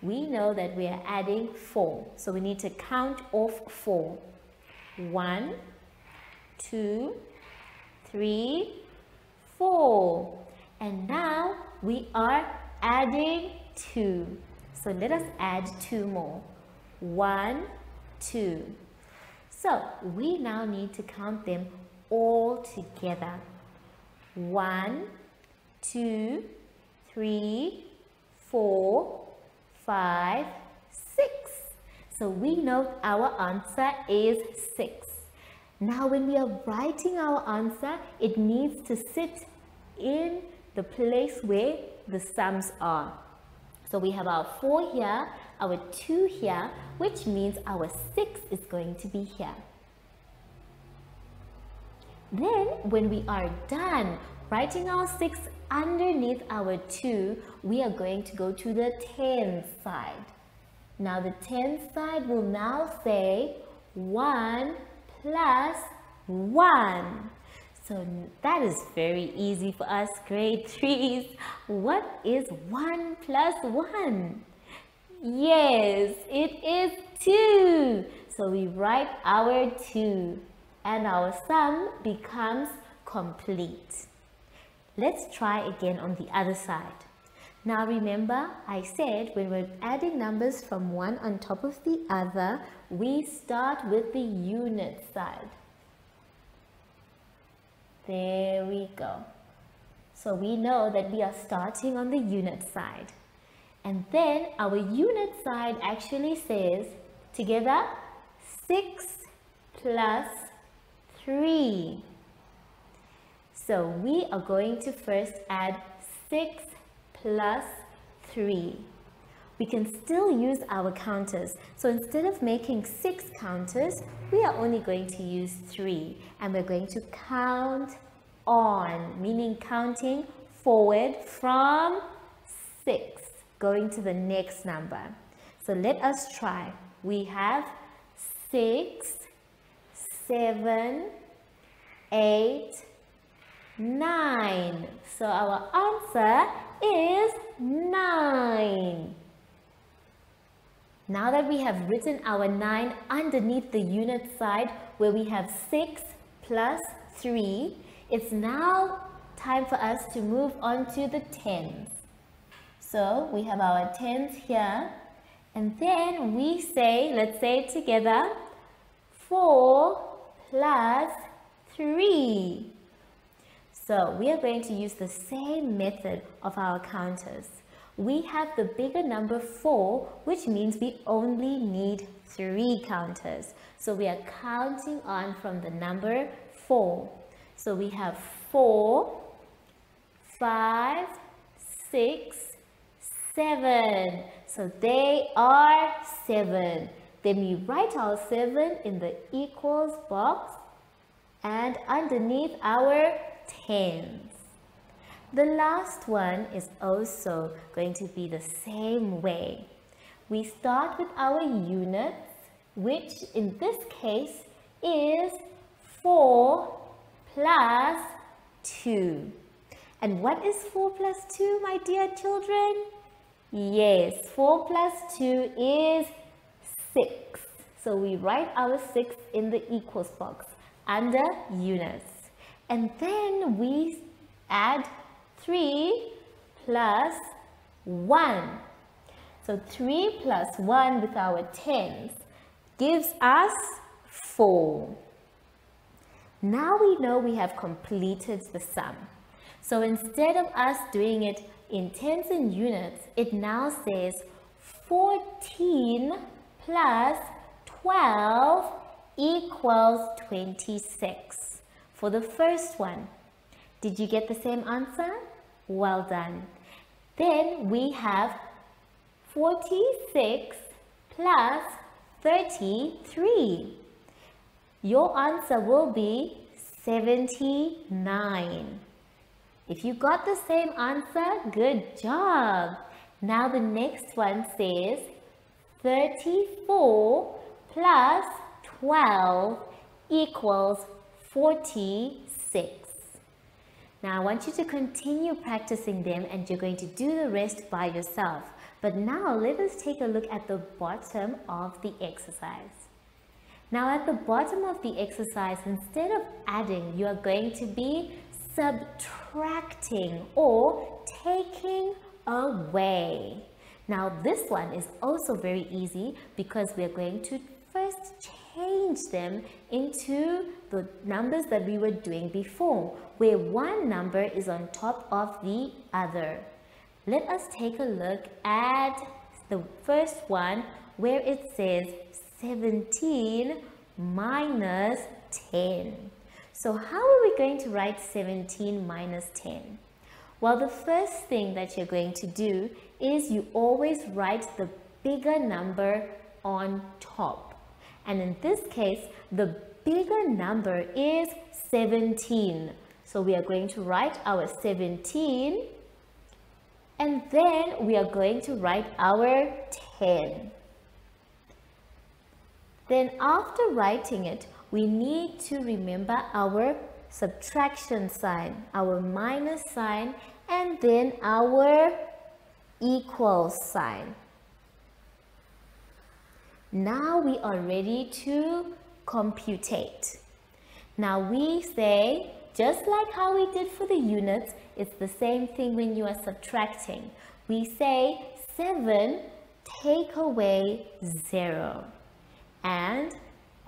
we know that we are adding 4. So we need to count off 4. 1, 2, 3, 4. And now we are adding 2. So let us add 2 more. 1, 2. So we now need to count them all together. 1, 2, 3, 4, 5, 6. So we know our answer is 6. Now when we are writing our answer, it needs to sit in the place where the sums are. So we have our 4 here, our 2 here, which means our 6 is going to be here. Then when we are done writing our 6 underneath our 2, we are going to go to the tens side. Now the tens side will now say 1 plus 1. So that is very easy for us grade 3s. What is 1 plus 1? Yes, it is 2. So we write our 2 and our sum becomes complete. Let's try again on the other side. Now remember, I said when we're adding numbers from one on top of the other, we start with the unit side. There we go. So we know that we are starting on the unit side. And then our unit side actually says, together, 6 plus 3. So we are going to first add 6 plus 3. We can still use our counters. So instead of making 6 counters, we are only going to use 3. And we're going to count on, meaning counting forward from 6, going to the next number. So let us try. We have 6, 7, 8, 9. So our answer is 9. Now that we have written our 9 underneath the unit side where we have 6 plus 3, it's now time for us to move on to the tens. So we have our tens here, and then we say, let's say it together, 4 plus 3. So we are going to use the same method of our counters. We have the bigger number 4, which means we only need 3 counters. So we are counting on from the number 4. So we have 4, 5, 6, 7. So they are 7. Then we write our 7 in the equals box and underneath our tens. The last one is also going to be the same way. We start with our units, which in this case is 4 plus 2. And what is 4 plus 2, my dear children? Yes, 4 plus 2 is 6. So we write our 6 in the equals box under units. And then we add 3 plus 1. So 3 plus 1 with our tens gives us 4. Now we know we have completed the sum. So instead of us doing it in tens and units, it now says 14 plus 12 equals 26. For the first one, did you get the same answer? Well done. Then we have 46 plus 33. Your answer will be 79. If you got the same answer, good job. Now the next one says 34 plus 12 equals 46. Now I want you to continue practicing them and you're going to do the rest by yourself. But now let us take a look at the bottom of the exercise. Now at the bottom of the exercise, instead of adding, you are going to be subtracting or taking away. Now this one is also very easy because we are going to first change them into the numbers that we were doing before, where one number is on top of the other. Let us take a look at the first one where it says 17 minus 10. So how are we going to write 17 minus 10? Well, the first thing that you're going to do is you always write the bigger number on top. And in this case, the bigger number is 17. So we are going to write our 17 and then we are going to write our 10. Then after writing it, we need to remember our subtraction sign, our minus sign, and then our equal sign. Now we are ready to computate. Now we say, just like how we did for the units, it's the same thing when you are subtracting. We say 7 take away 0. And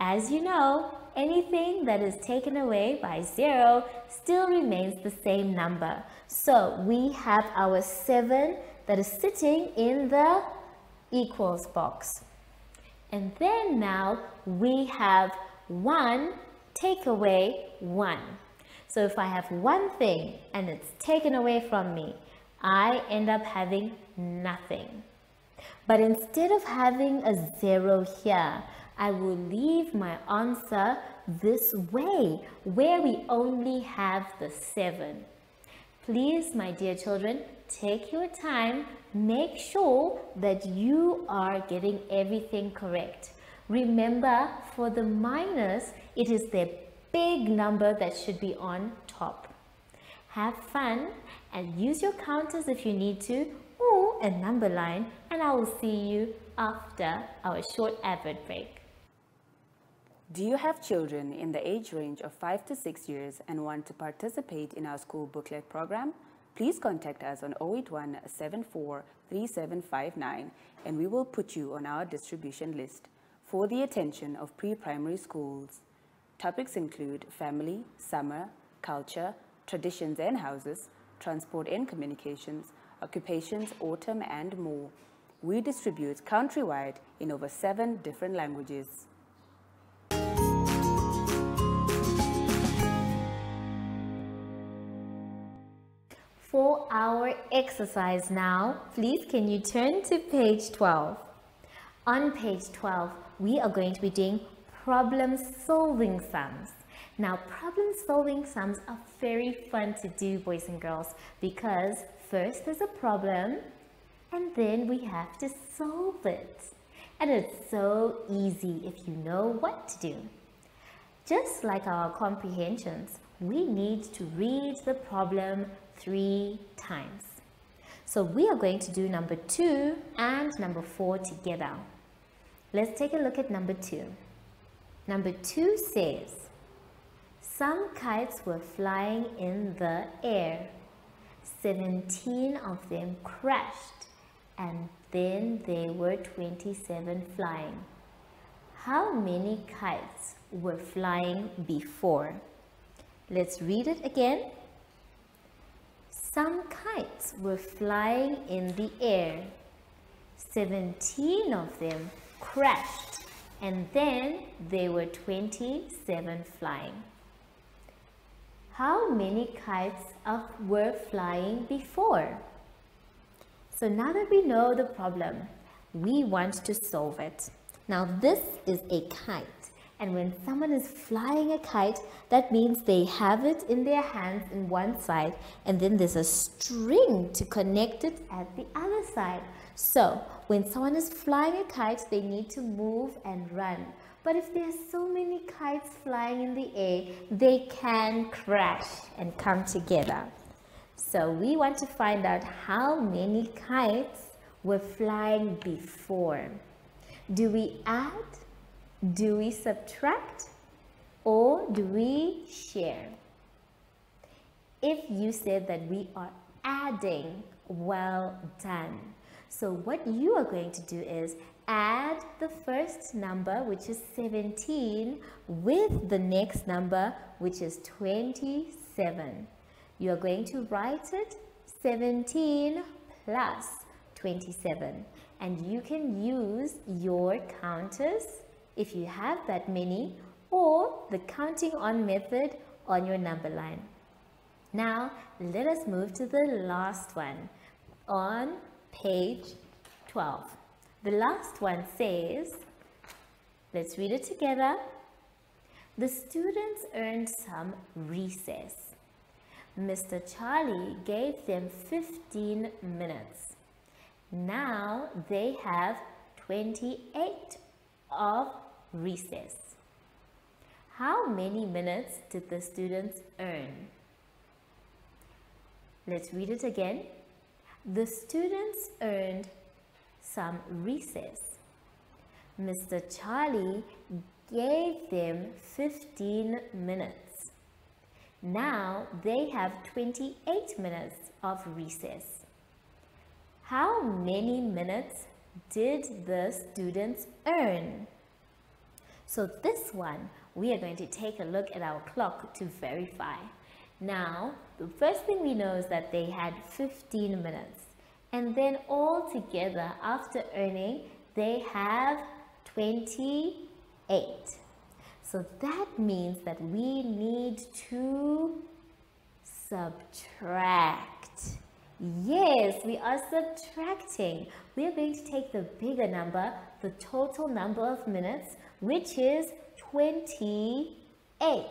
as you know, anything that is taken away by 0 still remains the same number. So we have our 7 that is sitting in the equals box. And then now we have 1 take away 1. So if I have one thing and it's taken away from me, I end up having nothing. But instead of having a 0 here, I will leave my answer this way, where we only have the 7. Please, my dear children, take your time. Make sure that you are getting everything correct. Remember, for the minus, it is the big number that should be on top. Have fun and use your counters if you need to, or a number line, and I will see you after our short advert break. Do you have children in the age range of 5 to 6 years and want to participate in our school booklet program? Please contact us on 081 74 3759 and we will put you on our distribution list for the attention of pre-primary schools. Topics include family, summer, culture, traditions and houses, transport and communications, occupations, autumn and more. We distribute countrywide in over 7 different languages. For our exercise now, please can you turn to page 12. On page 12, we are going to be doing problem-solving sums. Now, problem-solving sums are very fun to do, boys and girls, because first there's a problem and then we have to solve it. And it's so easy if you know what to do. Just like our comprehensions, we need to read the problem 3 times. So we are going to do number 2 and number 4 together. Let's take a look at number 2. Number 2 says, some kites were flying in the air. 17 of them crashed and then there were 27 flying. How many kites were flying before? Let's read it again. Some kites were flying in the air. 17 of them crashed and then there were 27 flying. How many kites were flying before? So now that we know the problem, we want to solve it. Now this is a kite And when someone is flying a kite, that means they have it in their hands in one side, and then there's a string to connect it at the other side. So when someone is flying a kite, they need to move and run. But if there's so many kites flying in the air, they can crash and come together. So we want to find out how many kites were flying before. Do we add? Do we subtract? Or do we share? If you said that we are adding, well done. So what you are going to do is add the first number, which is 17, with the next number, which is 27. You are going to write it 17 plus 27. And you can use your counters if you have that many, or the counting on method on your number line. Now, let us move to the last one on page 12. The last one says, let's read it together. The students earned some recess. Mr. Charlie gave them 15 minutes. Now they have 28 of recess. How many minutes did the students earn? Let's read it again. The students earned some recess. Mr. Charlie gave them 15 minutes. Now they have 28 minutes of recess. How many minutes did the students earn? So this one, we are going to take a look at our clock to verify. Now, the first thing we know is that they had 15 minutes. And then all together, after earning, they have 28. So that means that we need to subtract. Yes, we are subtracting. We are going to take the bigger number, the total number of minutes, which is 28.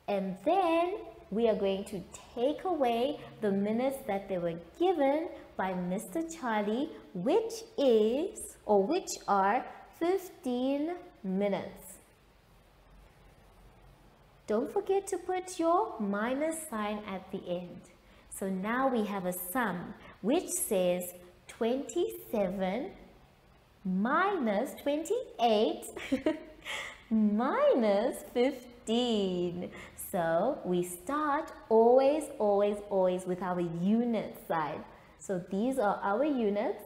And then we are going to take away the minutes that they were given by Mr. Charlie, which are 15 minutes. Don't forget to put your minus sign at the end. So now we have a sum which says 27 minus 28 minus 15. So we start always with our unit side. So these are our units,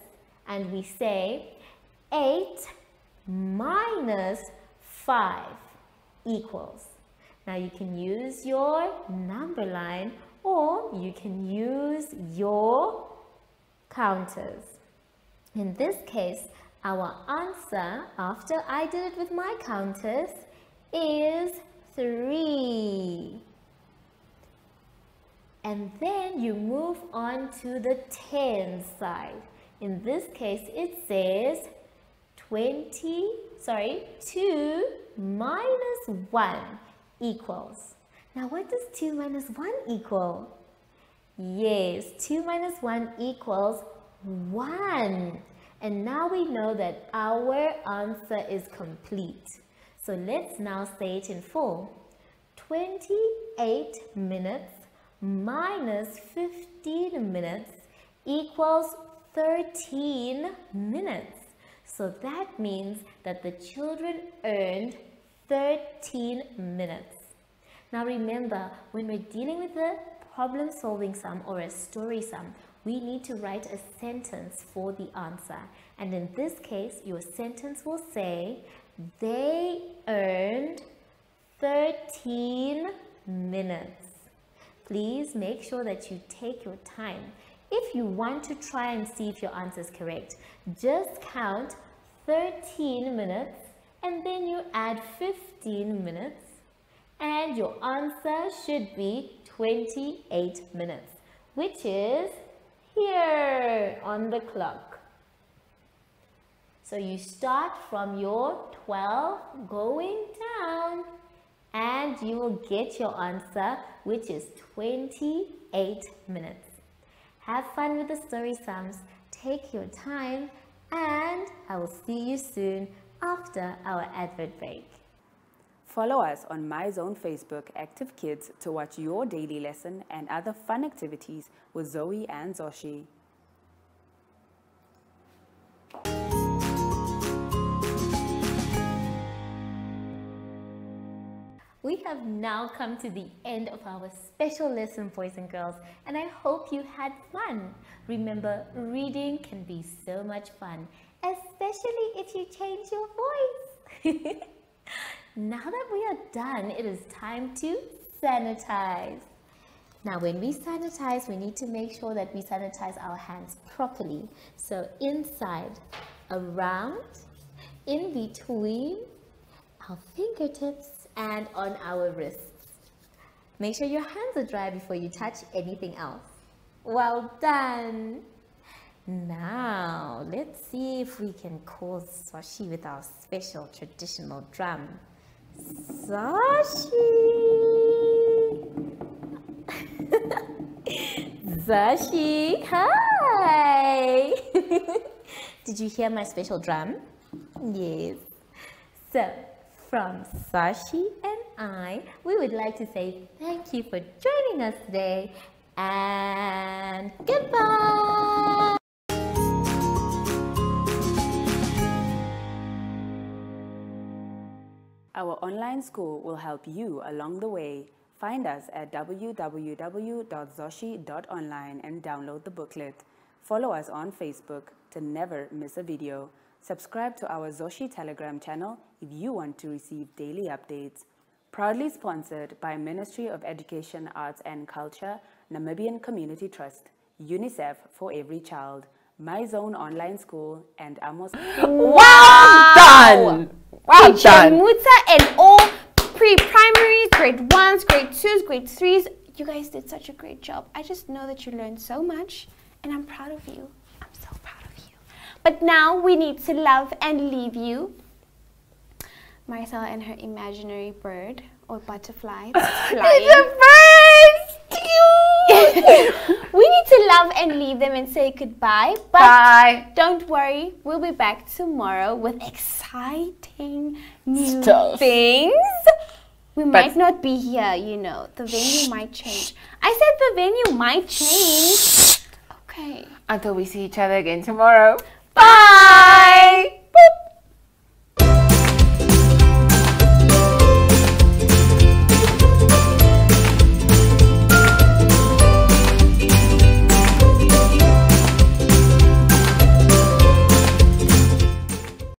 and we say 8 minus 5 equals. Now you can use your number line, or you can use your counters. In this case, our answer, after I did it with my counters, is 3. And then you move on to the tens side. In this case, it says 2 minus 1 equals. Now what does 2 minus 1 equal? Yes, 2 minus 1 equals 1. And now we know that our answer is complete. So let's now say it in full. 28 minutes minus 15 minutes equals 13 minutes. So that means that the children earned 13 minutes. Now remember, when we're dealing with a problem-solving sum or a story sum, we need to write a sentence for the answer. And in this case, your sentence will say, they earned 13 minutes. Please make sure that you take your time. If you want to try and see if your answer is correct, just count 13 minutes and then you add 15 minutes and your answer should be 28 minutes, which is here on the clock. So you start from your 12 going down and you will get your answer, which is 28 minutes. Have fun with the story sums, take your time, and I will see you soon after our advert break. Follow us on MyZone Facebook Active Kids to watch your daily lesson and other fun activities with Zoe and Zacky. We have now come to the end of our special lesson, boys and girls, and I hope you had fun. Remember, reading can be so much fun, especially if you change your voice. Now that we are done, it is time to sanitize. Now, when we sanitize, we need to make sure that we sanitize our hands properly. So inside, around, in between our fingertips, and on our wrists. Make sure your hands are dry before you touch anything else. Well done! Now, let's see if we can call Zacky with our special traditional drum. Zacky! Zacky, hi! Did you hear my special drum? Yes. So, from Zacky and I, we would like to say thank you for joining us today and goodbye! Our online school will help you along the way. Find us at www.zacky.online and download the booklet. Follow us on Facebook to never miss a video. Subscribe to our Zacky Telegram channel if you want to receive daily updates. Proudly sponsored by Ministry of Education, Arts and Culture, Namibian Community Trust, UNICEF for Every Child, MyZone Online School, and Amos. Well done! Well Teacher done! Mutsa and all pre-primaries, grade 1s, grade 2s, grade 3s. You guys did such a great job. I just know that you learned so much, and I'm proud of you. I'm so proud of you. But now we need to love and leave you. Marcel and her imaginary bird or butterfly that's flying. It's a bird! We need to love and leave them and say goodbye. But Bye! don't worry, we'll be back tomorrow with exciting new Stuff. things. We might not be here, you know. The venue might change. I said the venue might change. Okay. Until we see each other again tomorrow.